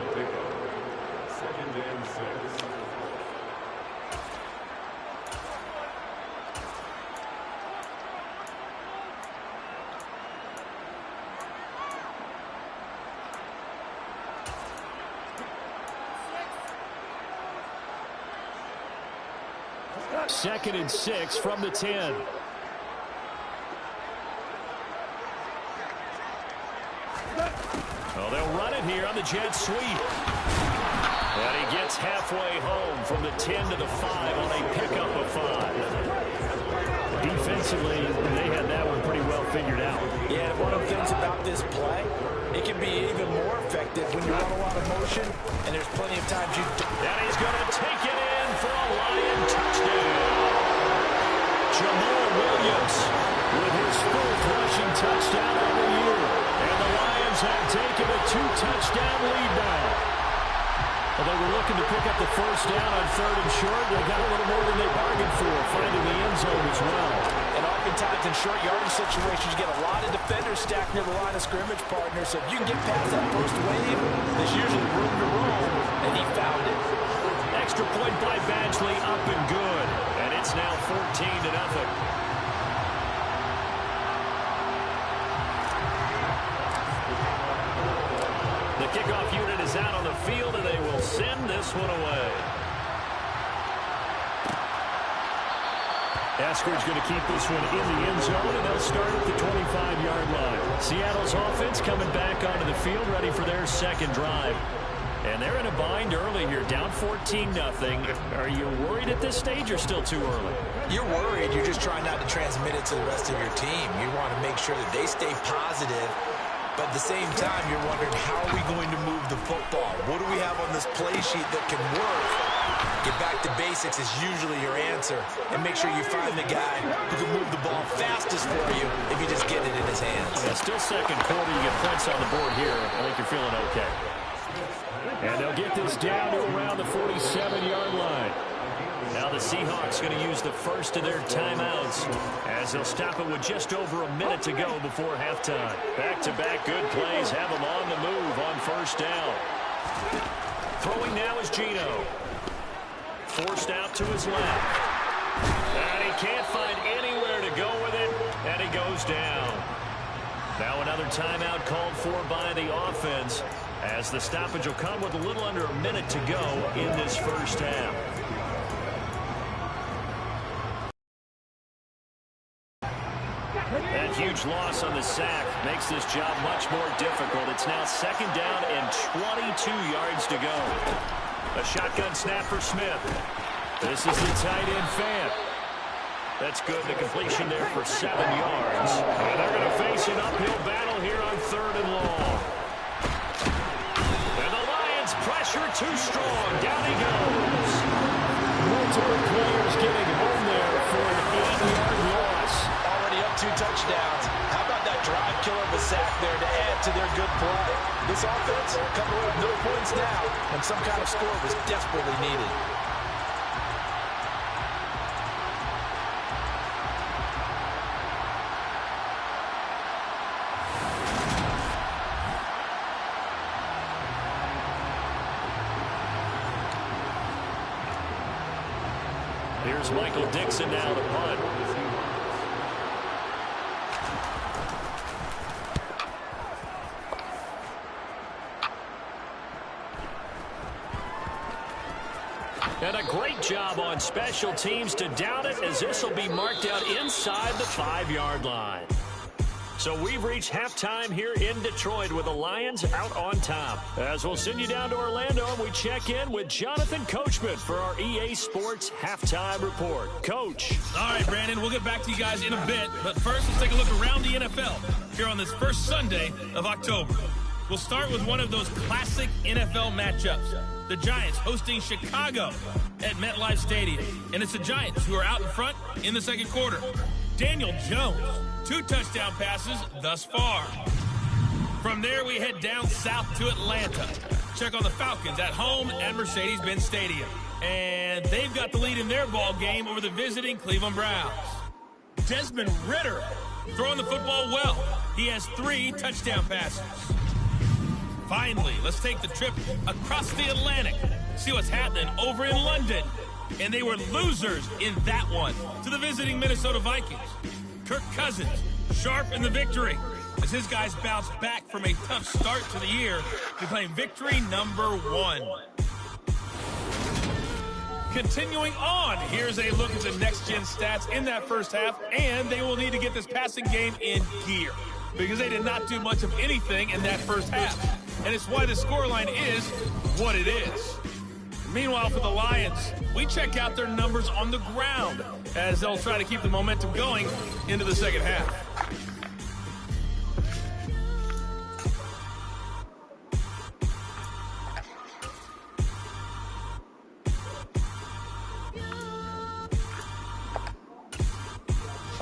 Speaker 9: Second and 6 from the 10. Oh, they'll run it here on the jet sweep. And he gets halfway home from the 10 to the 5 on a pickup of 5. Defensively, they had that one pretty well figured out.
Speaker 10: Yeah, one of the things about this play, it can be even more effective when you run a lot of motion, and there's plenty of times you do.
Speaker 9: And he's going to take it in for a Lion touchdown. Jamal Williams with his 4th rushing touchdown of the year. And the Lions have taken a 2-touchdown lead now. Well, they were looking to pick up the 1st down on 3rd and short. They got a little more than they bargained for, finding the end zone as well.
Speaker 10: And oftentimes in short yardage situations, you get a lot of defenders stacked near the line of scrimmage, partner. So if you can get past that first wave, there's usually room to roam, and he found it.
Speaker 9: Extra point by Badgley, up and good. And it's now 14-0. The kickoff unit is out on the field, and they will send this one away. Eskridge going to keep this one in the end zone, and they'll start at the 25-yard line. Seattle's offense coming back onto the field, ready for their 2nd drive. And they're in a bind early here, down 14-0. Are you worried at this stage or still too early?
Speaker 10: You're worried. You're just trying not to transmit it to the rest of your team. You want to make sure that they stay positive. But at the same time, you're wondering, how are we going to move the football? What do we have on this play sheet that can work? Get back to basics is usually your answer. And make sure you find the guy who can move the ball fastest for you if you just get it in his hands.
Speaker 9: Yeah, still 2nd quarter. You get points on the board here. I think you're feeling okay. And they'll get this down to around the 47-yard line. Now the Seahawks going to use the first of their timeouts as they'll stop it with just over a minute to go before halftime. Back-to-back good plays have them on the move on 1st down. Throwing now is Geno. Forced out to his left. And he can't find anywhere to go with it, and he goes down. Now another timeout called for by the offense as the stoppage will come with a little under a minute to go in this 1st half. That huge loss on the sack makes this job much more difficult. It's now 2nd down and 22 yards to go. A shotgun snap for Smith. This is the tight end Fant. That's good. The completion there for 7 yards. And they're going to face an uphill battle here on 3rd and long. And the Lions pressure too strong. Down he goes. Multiple players getting home there for an 8-yard loss.
Speaker 10: Already up 2 touchdowns. How about that drive killer of a sack there to add to their good play? This offense coming with no points now, and some kind of score was desperately needed.
Speaker 9: Here's Michael Dixon now to punt. And a great job on special teams to down it, as this will be marked out inside the 5-yard line. So we've reached halftime here in Detroit with the Lions out on top. As we'll send you down to Orlando, and we check in with Jonathan Coachman for our EA Sports Halftime Report. Coach.
Speaker 8: All right, Brandon, we'll get back to you guys in a bit. But first, let's take a look around the NFL here on this first Sunday of October. We'll start with one of those classic NFL matchups. The Giants hosting Chicago at MetLife Stadium. And it's the Giants who are out in front in the second quarter. Daniel Jones, 2 touchdown passes thus far. From there, we head down south to Atlanta. Check on the Falcons at home at Mercedes-Benz Stadium. And they've got the lead in their ball game over the visiting Cleveland Browns. Desmond Ridder throwing the football well. He has 3 touchdown passes. Finally, let's take the trip across the Atlantic. See what's happening over in London. And they were losers in that one to the visiting Minnesota Vikings. Kirk Cousins, sharp in the victory, as his guys bounce back from a tough start to the year to claim victory number 1. Continuing on, here's a look at the next-gen stats in that first half, and they will need to get this passing game in gear because they did not do much of anything in that first half. And it's why the scoreline is what it is. Meanwhile, for the Lions, we check out their numbers on the ground as they'll try to keep the momentum going into the second half.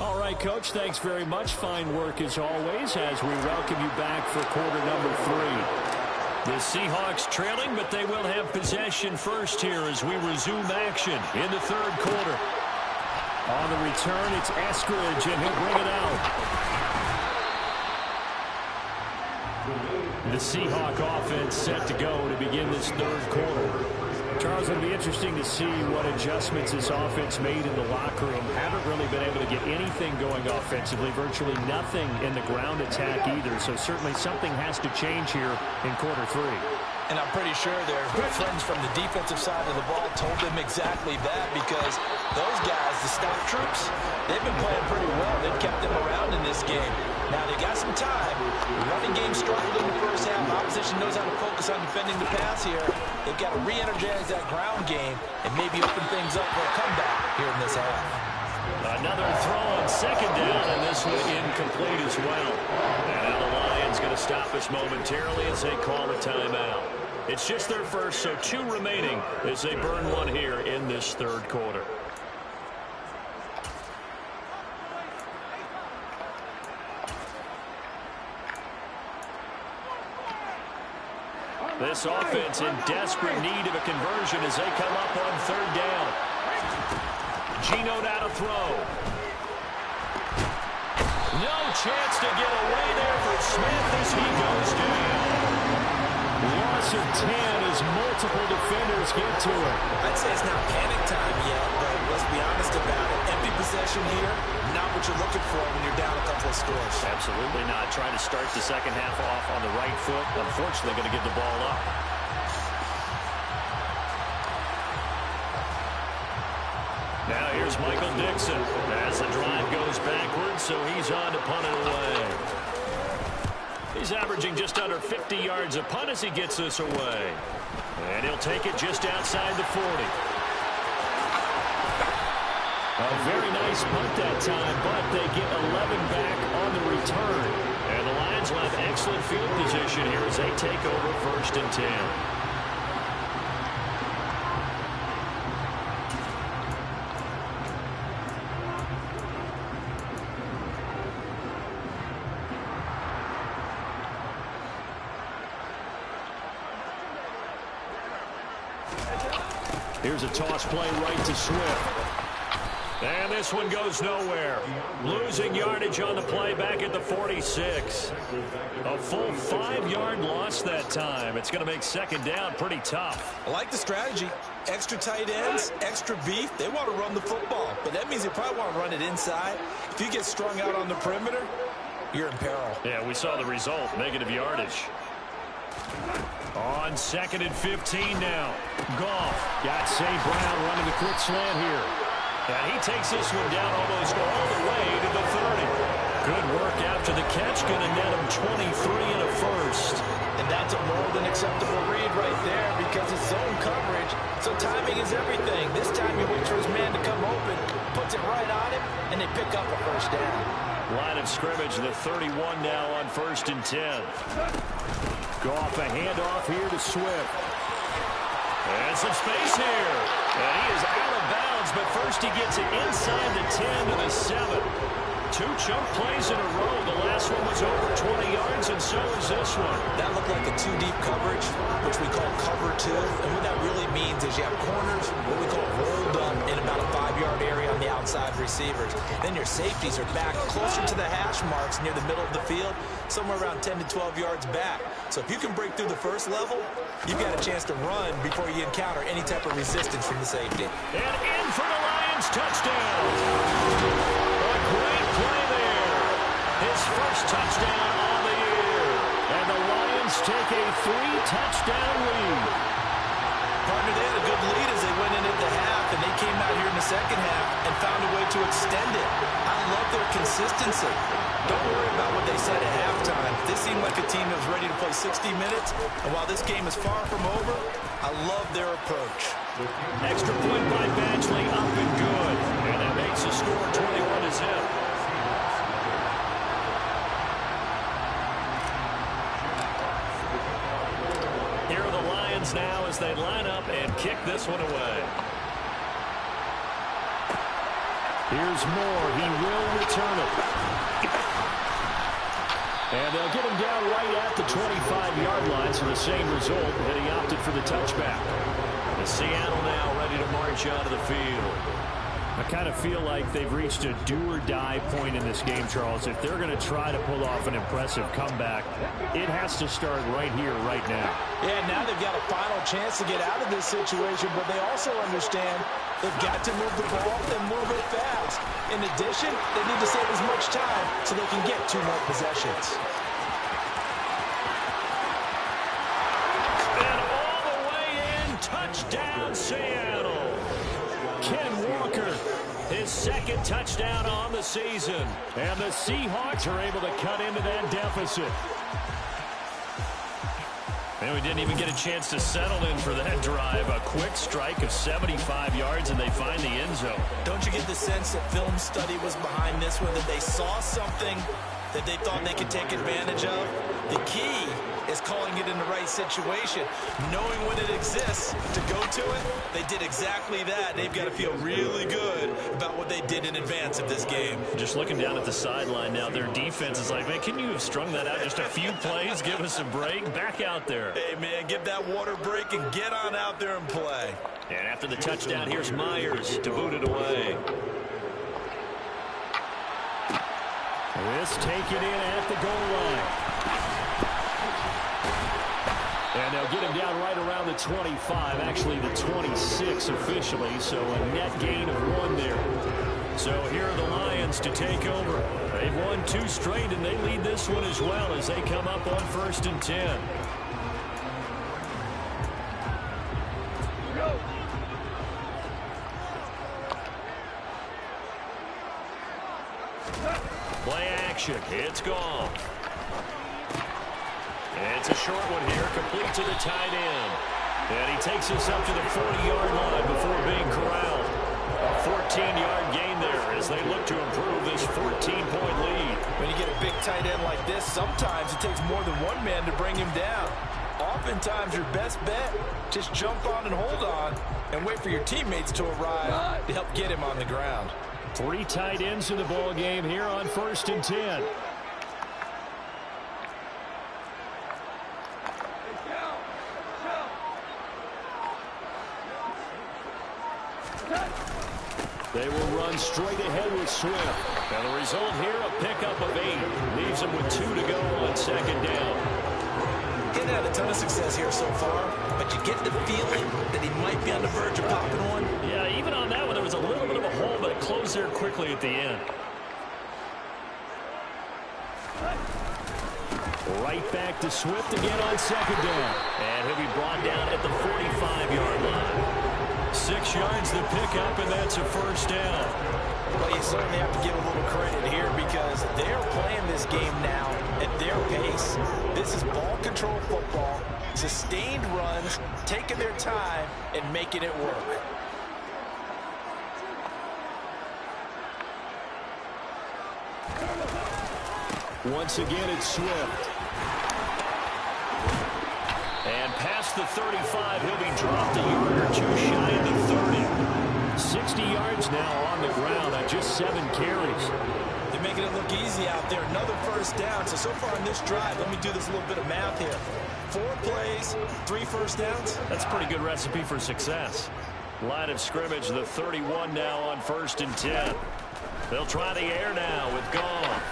Speaker 9: All right, Coach, thanks very much. Fine work as always as we welcome you back for quarter number 3. The Seahawks trailing, but they will have possession first here as we resume action in the third quarter. On the return, it's Eskridge, and he'll bring it out. The Seahawk offense set to go to begin this third quarter. Charles, it'll be interesting to see what adjustments this offense made in the locker room. Haven't really been able to get anything going offensively, virtually nothing in the ground attack either. So certainly something has to change here in quarter 3.
Speaker 10: And I'm pretty sure their friends from the defensive side of the ball told them exactly that, because those guys, the stout troops, they've been playing pretty well. They've kept them around in this game. Now, they got some time. The running game struggled in the first half. Opposition knows how to focus on defending the pass here. They've got to re-energize that ground game and maybe open things up for a comeback here in this half.
Speaker 9: Another throw on second down, and this one incomplete as well. And now the Lions going to stop us momentarily as they call a timeout. It's just their first, so 2 remaining as they burn one here in this third quarter. This offense in desperate need of a conversion as they come up on third down. Geno now to throw. No chance to get away there for Smith as he goes down. Loss of 10 as multiple defenders get to it.
Speaker 10: I'd say it's not panic time yet, but let's be honest about it. Empty possession here, not what you're looking for when you're down a couple of scores.
Speaker 9: Absolutely not. Trying to start the second half off on the right foot. Unfortunately, going to give the ball up. Now here's Michael Dixon as the drive goes backwards, so he's on to punt it away. He's averaging just under 50 yards a punt as he gets this away. And he'll take it just outside the 40. A very nice punt that time, but they get 11 back on the return. And the Lions will have excellent field position here as they take over first and 10. Here's a toss play right to Swift. And this one goes nowhere. Losing yardage on the play back at the 46. A full 5-yard loss that time. It's going to make second down pretty tough.
Speaker 10: I like the strategy. Extra tight ends, extra beef. They want to run the football, but that means they probably want to run it inside. If you get strung out on the perimeter, you're in peril.
Speaker 9: Yeah, we saw the result. Negative yardage. On 2nd and 15 now. Goff got St. Brown running the quick slant here. And he takes this one down almost all the way to the 30. Good work after the catch. Going to net him 23 and a first.
Speaker 10: And that's a more than acceptable read right there because it's zone coverage. So timing is everything. This time he waits for his man to come open, puts it right on him, and they pick up a first down.
Speaker 9: Line of scrimmage, the 31 now on 1st and 10. Goff a handoff here to Swift. And some space here. And he is out of bounds, but first he gets it inside the 10 to the 7. 2 chunk plays in a row. The last one was over 20 yards, and so is this one.
Speaker 10: That looked like a 2-deep coverage, which we call cover 2. And what that really means is you have corners, what we call rolled up in about a 5-yard area on the outside receivers. Then your safeties are back closer to the hash marks near the middle of the field, somewhere around 10 to 12 yards back. So if you can break through the first level, you've got a chance to run before you encounter any type of resistance from the safety.
Speaker 9: And in for the Lions, touchdown. A great play there. His first touchdown on the year. And the Lions take a 3-touchdown lead.
Speaker 10: Partner, they had a good lead as they went in at the half, and they came out here in the second half and found a way to extend it. I love their consistency. Don't worry about what they said at halftime. This seemed like a team that was ready to play 60 minutes, and while this game is far from over, I love their approach.
Speaker 9: Extra point by Badgley, up and good. And that makes the score 21-0. Here are the Lions now as they line up and kick this one away. Here's Moore. He will return it. And they'll get him down right at the 25-yard line, so the same result, that he opted for the touchback. And Seattle now ready to march out of the field. I kind of feel like they've reached a do-or-die point in this game, Charles. If they're going to try to pull off an impressive comeback, it has to start right here, right now.
Speaker 10: Yeah, now they've got a final chance to get out of this situation, but they also understand they've got to move the ball and move it fast. In addition, they need to save as much time so they can get 2 more possessions.
Speaker 9: And all the way in, touchdown, Seattle. Ken Walker, his 2nd touchdown on the season. And the Seahawks are able to cut into that deficit. And we didn't even get a chance to settle in for that drive. A quick strike of 75 yards, and they find the end zone.
Speaker 10: Don't you get the sense that film study was behind this one, that they saw something that they thought they could take advantage of? The key is calling it in the right situation. Knowing when it exists to go to it, they did exactly that. They've got to feel really good about what they did in advance of this game.
Speaker 9: Just looking down at the sideline now, their defense is like, man, can you have strung that out just a few plays? Give us a break. Back out there.
Speaker 10: Hey, man, give that water break and get on out there and play.
Speaker 9: And after the touchdown, here's Myers to boot it away. This taken in at the goal line. And they'll get him down right around the 25, actually the 26 officially, so a net gain of 1 there. So here are the Lions to take over. They've won 2 straight, and they lead this one as well as they come up on 1st and 10. Play action. It's gone. It's a short one here, complete to the tight end. And he takes us up to the 40-yard line before being corralled. A 14-yard gain there as they look to improve this 14-point lead.
Speaker 10: When you get a big tight end like this, sometimes it takes more than one man to bring him down. Oftentimes, your best bet, just jump on and hold on and wait for your teammates to arrive to help get him on the ground.
Speaker 9: 3 tight ends in the ball game here on 1st and 10. They will run straight ahead with Swift. And the result here, a pickup of 8. Leaves them with 2 to go on second down.
Speaker 10: He hasn't had a ton of success here so far, but you get the feeling that he might be on the verge of popping one.
Speaker 9: Yeah, even on that one, there was a little bit of a hole, but it closed there quickly at the end. Right back to Swift again on second down. And he'll be brought down at the 45-yard line. 6 yards the pickup, and that's a first down.
Speaker 10: Well, you certainly have to give a little credit here because they're playing this game now at their pace. This is ball control football, sustained runs, taking their time, and making it work.
Speaker 9: Once again, it's Swift. And past the 35, he'll be dropped a yard or 2 shy of the 30. 60 yards now on the ground on just 7 carries.
Speaker 10: They're making it look easy out there. Another first down. So far on this drive, let me do this little bit of math here. 4 plays, 3 first downs.
Speaker 9: That's a pretty good recipe for success. Line of scrimmage, the 31 now on 1st and 10. They'll try the air now with Goff.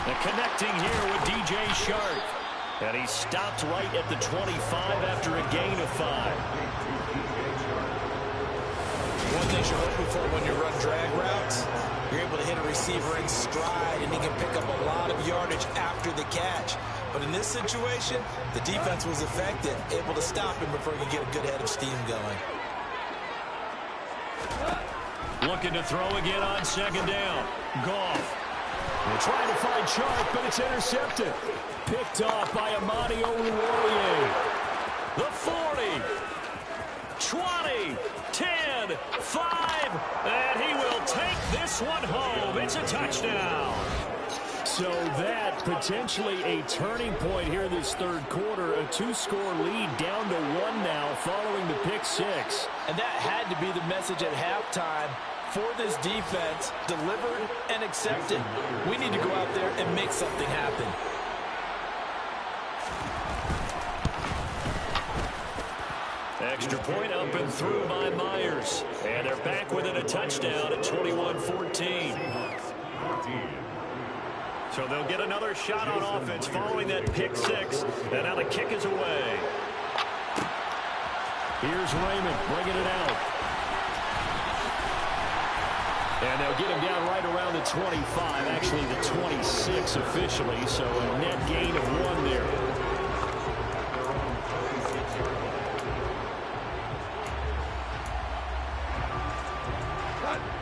Speaker 9: And connecting here with DJ Shark. And he stopped right at the 25 after a gain of 5.
Speaker 10: One thing you're hoping for when you run drag routes, you're able to hit a receiver in stride, and he can pick up a lot of yardage after the catch. But in this situation, the defense was effective, able to stop him before he could get a good head of steam going.
Speaker 9: Looking to throw again on second down. Goff. We're trying to find Sharp, but it's intercepted. Picked off by Amani Oruwariye. The 40, 20, 10, 5, and he will take this one home. It's a touchdown. So that potentially a turning point here this third quarter. A 2-score lead down to 1 now following the pick 6.
Speaker 10: And that had to be the message at halftime for this defense, delivered and accepted. We need to go out there and make something happen.
Speaker 9: Extra point up and through by Myers. And they're back within a touchdown at 21-14. So they'll get another shot on offense following that pick 6. And now the kick is away. Here's Raymond bringing it out. And they'll get him down right around the 25, actually the 26 officially, so a net gain of 1 there.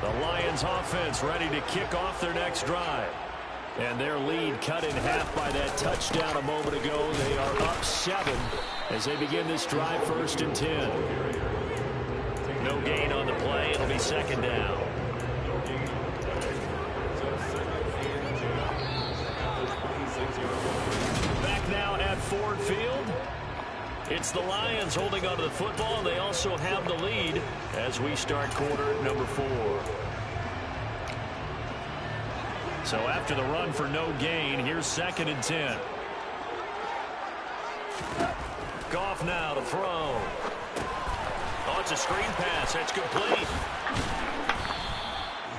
Speaker 9: The Lions offense ready to kick off their next drive. And their lead cut in half by that touchdown a moment ago. They are up 7 as they begin this drive 1st and 10. No gain on the play. It'll be second down. Back now at Ford Field. It's the Lions holding onto the football, and they also have the lead as we start quarter number 4. So after the run for no gain, here's 2nd and 10. Goff now to throw. Oh, it's a screen pass. That's complete.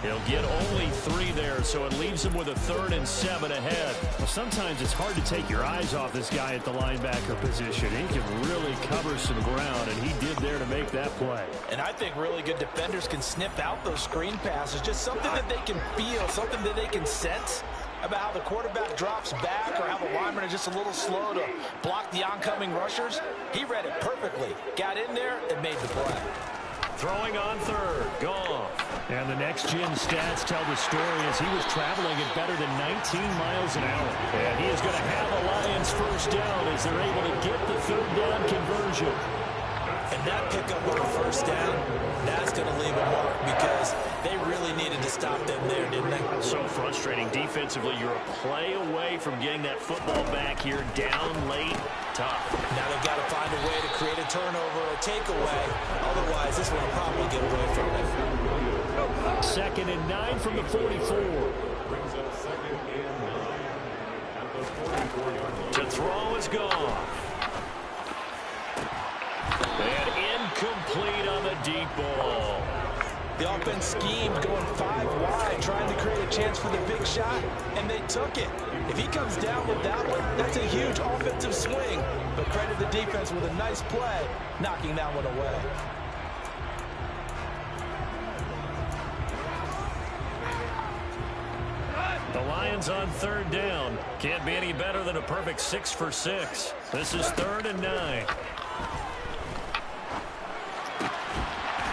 Speaker 9: He'll get only 3 there, so it leaves him with a 3rd and 7 ahead.
Speaker 16: Well, sometimes it's hard to take your eyes off this guy at the linebacker position. He can really cover some ground, and he did there to make that play.
Speaker 10: And I think really good defenders can sniff out those screen passes. Just something that they can feel, something that they can sense about how the quarterback drops back or how the linemen are just a little slow to block the oncoming rushers. He read it perfectly, got in there, and made the play.
Speaker 9: Throwing on 3rd. Goff.
Speaker 16: And the next-gen stats tell the story as he was traveling at better than 19 miles an hour.
Speaker 9: And he is going to have a Lions first down as they're able to get the 3rd down conversion.
Speaker 10: And that pickup on the first down, that's going to leave a mark because they really needed to stop them there, didn't they?
Speaker 9: So frustrating defensively. You're a play away from getting that football back here down late. Tough. Now they've got to find a way to create a turnover or takeaway. Otherwise, this one will probably get away from them. 2nd and 9 from the 44. To throw is gone. And incomplete on the deep ball.
Speaker 10: The offense schemed going 5 wide, trying to create a chance for the big shot, and they took it. If he comes down with that one, that's a huge offensive swing. But credit the defense with a nice play, knocking that one away.
Speaker 9: The Lions on 3rd down. Can't be any better than a perfect 6 for 6. This is 3rd and 9.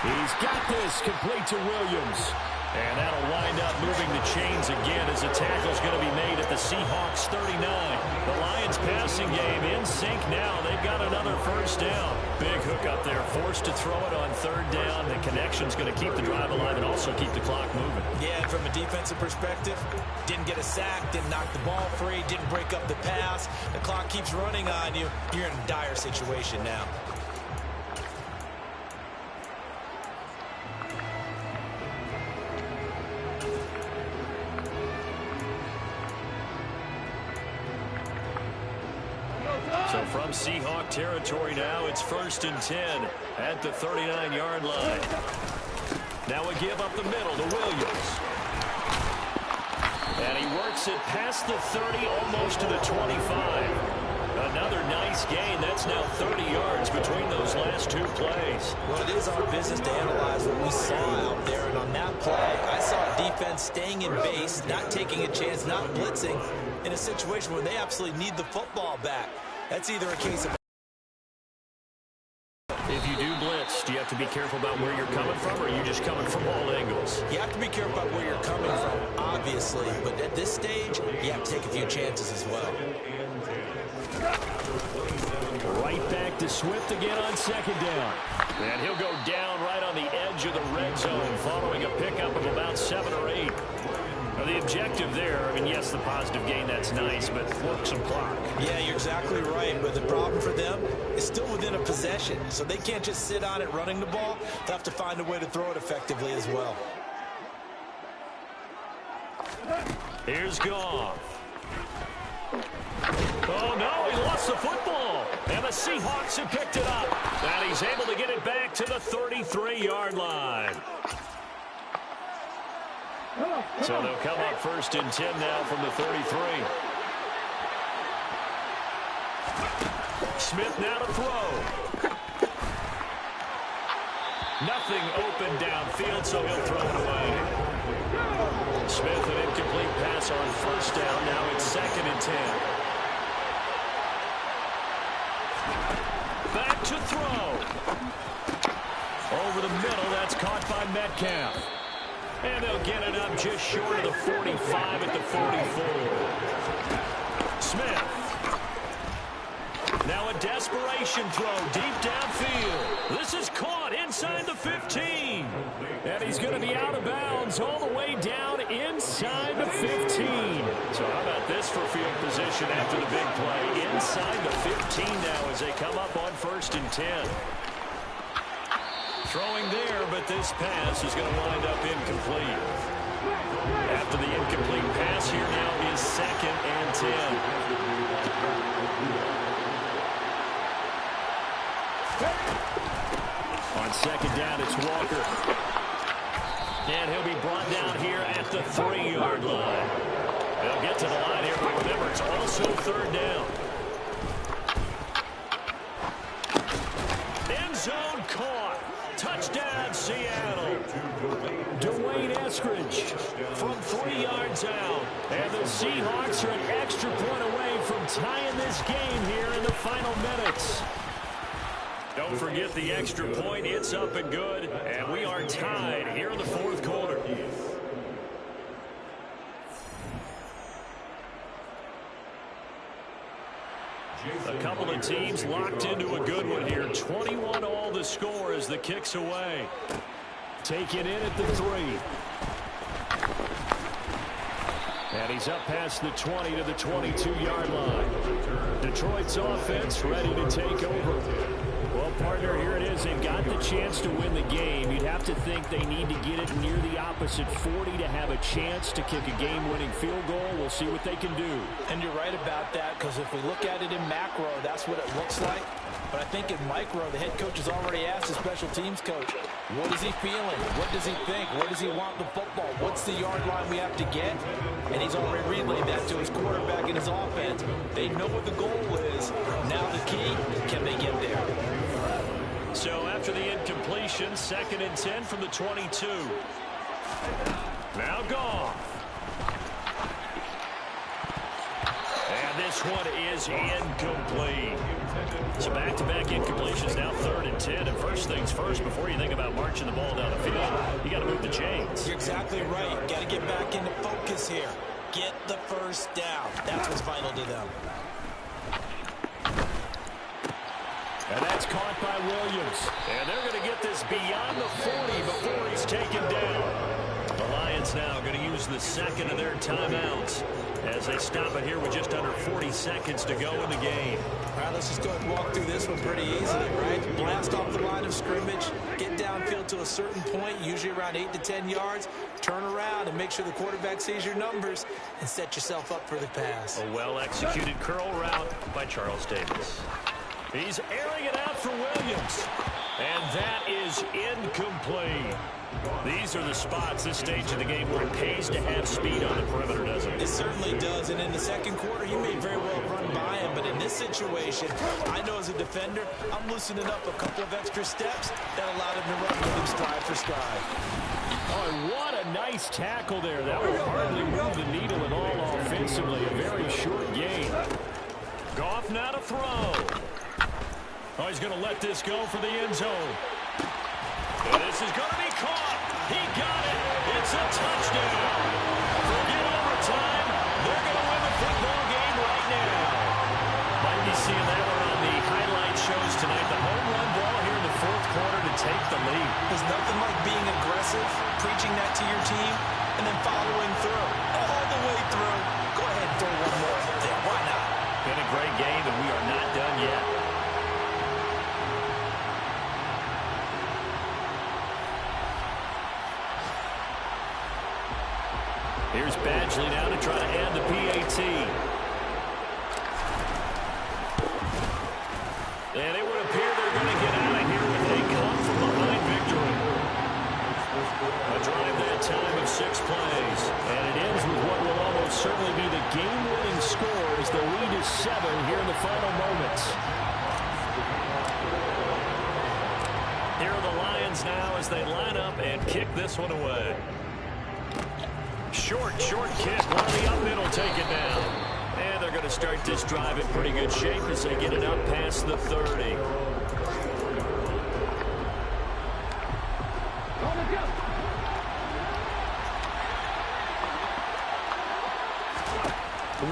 Speaker 9: He's got this complete to Williams. And that'll wind up moving the chains again as a tackle's going to be made at the Seahawks 39. The Lions passing game in sync now. They've got another first down. Big hook up there, forced to throw it on 3rd down. The connection's going to keep the drive alive and also keep the clock moving.
Speaker 10: Yeah, and from a defensive perspective, didn't get a sack, didn't knock the ball free, didn't break up the pass. The clock keeps running on you. You're in a dire situation now.
Speaker 9: So from Seahawk territory now, it's 1st and 10 at the 39-yard line. Now a give up the middle to Williams. And he works it past the 30, almost to the 25. Another nice gain. That's now 30 yards between those last 2 plays.
Speaker 10: Well, it is our business to analyze what we saw out there. And on that play, I saw a defense staying in base, not taking a chance, not blitzing, in a situation where they absolutely need the football back. That's either a case of...
Speaker 9: If you do blitz, do you have to be careful about where you're coming from, or are you just coming from all angles?
Speaker 10: You have to be careful about where you're coming from, obviously. But at this stage, you have to take a few chances as well.
Speaker 9: Right back to Swift again on 2nd down. And he'll go down right on the edge of the red zone following a pickup of about 7 or 8. Now the objective there, I mean, yes, the positive gain, that's nice, but work some clock.
Speaker 10: Yeah, you're exactly right. But the problem for them is still within a possession. So they can't just sit on it running the ball. They'll have to find a way to throw it effectively as well.
Speaker 9: Here's Goff. Oh, no, he lost the football. And the Seahawks have picked it up. And he's able to get it back to the 33-yard line. So they'll come up 1st and 10 now from the 33. Smith now to throw. Nothing open downfield, so he'll throw it away. Smith, an incomplete pass on 1st down. Now it's 2nd and 10. Back to throw. Over the middle, that's caught by Metcalf. And they'll get it up just short of the 45 at the 44. Smith. Now a desperation throw deep downfield. This is caught inside the 15. And he's going to be out of bounds all the way down inside the 15. So how about this for field position after the big play? Inside the 15 now as they come up on 1st and 10. Throwing there, but this pass is going to wind up incomplete. After the incomplete pass, here now is 2nd and 10. On 2nd down, it's Walker. And he'll be brought down here at the 3-yard line. They'll get to the line here, but remember, it's also 3rd down. End zone caught. Touchdown, Seattle. Dwayne Eskridge from 3 yards out. And the Seahawks are an extra point away from tying this game here in the final minutes. Don't forget the extra point. It's up and good. And we are tied here in the 4th quarter. A couple of teams locked into a good one here. 21 all the score as the kick's away. Take it in at the 3. And he's up past the 20 to the 22-yard line. Detroit's offense ready to take over.
Speaker 16: Well, partner, here it is. They've got the chance to win the game. You'd have to think they need to get it near the opposite 40 to have a chance to kick a game-winning field goal. We'll see what they can do.
Speaker 10: And you're right about that, because if we look at it in macro, that's what it looks like. But I think in micro, the head coach has already asked the special teams coach, what is he feeling? What does he think? Where does he want the football? What's the yard line we have to get? And he's already relayed that to his quarterback and his offense. They know what the goal is. Now the key, can they get there?
Speaker 16: So after the incompletion, 2nd and 10 from the 22. Now Goff. And this one is incomplete. So back-to-back incompletions, now 3rd and 10. And first things first, before you think about marching the ball down the field, you got to move the chains.
Speaker 10: You're exactly right. Got to get back into focus here. Get the first down. That's what's vital to them.
Speaker 16: And that's caught by Williams. And they're going to get this beyond the 40 before he's taken down. The Lions now going to use the second of their timeouts as they stop it here with just under 40 seconds to go in the game.
Speaker 10: All right, let's just go ahead and walk through this one pretty easily, right? Blast off the line of scrimmage, get downfield to a certain point, usually around 8 to 10 yards, turn around and make sure the quarterback sees your numbers and set yourself up for the pass.
Speaker 16: A well-executed curl route by Charles Davis. He's airing it out for Williams. And that is incomplete. These are the spots, this stage of the game, where it pays to have speed on the perimeter, doesn't it?
Speaker 10: It certainly does. And in the second quarter, he may very well run by him. But in this situation, I know as a defender, I'm loosening up a couple of extra steps that allowed him to run with him stride for stride.
Speaker 16: Oh, and what a nice tackle there. That will hardly move the needle at all offensively. A very short gain. Goff now to throw. Oh, he's going to let this go for the end zone. And this is going to be caught. He got it. It's a touchdown. Forget overtime. They're going to win the football game right now. Might be seeing that one on the highlight shows tonight. The home run ball here in the 4th quarter to take the lead.
Speaker 10: There's nothing like being aggressive, preaching that to your team, and then following through. All the way through. Go ahead and throw one more there. Why not?
Speaker 16: Been a great game, and we are not done yet. Here's Badgley now to try to end the PAT. And it would appear they're going to get out of here with a come-from-behind victory. A drive that time of 6 plays. And it ends with what will almost certainly be the game-winning score as the lead is 7 here in the final moments. Here are the Lions now as they line up and kick this one away. Short kick. One of the up middle take it down. And they're going to start this drive in pretty good shape as they get it up past the 30.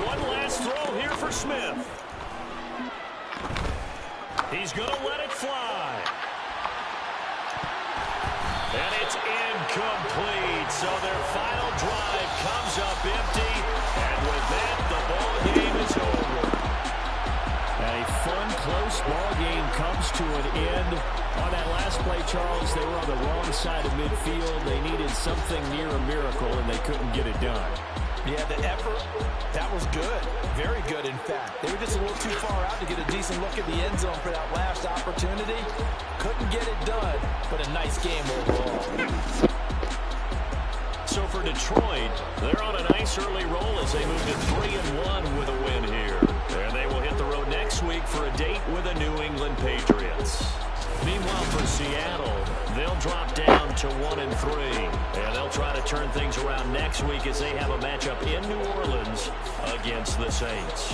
Speaker 16: One last throw here for Smith. He's going to let it fly. And it's incomplete. So their final drive comes up empty. And with that, the ball game is over. A fun, close ball game comes to an end. On that last play, Charles, they were on the wrong side of midfield. They needed something near a miracle, and they couldn't get it done.
Speaker 10: Yeah, the effort, that was good. Very good, in fact. They were just a little too far out to get a decent look at the end zone for that last opportunity. Couldn't get it done, but a nice game overall.
Speaker 16: So for Detroit, they're on a nice early roll as they move to 3-1 with a win here. And they will hit the road next week for a date with the New England Patriots. Meanwhile, for Seattle, they'll drop down to 1-3. And they'll try to turn things around next week as they have a matchup in New Orleans against the Saints.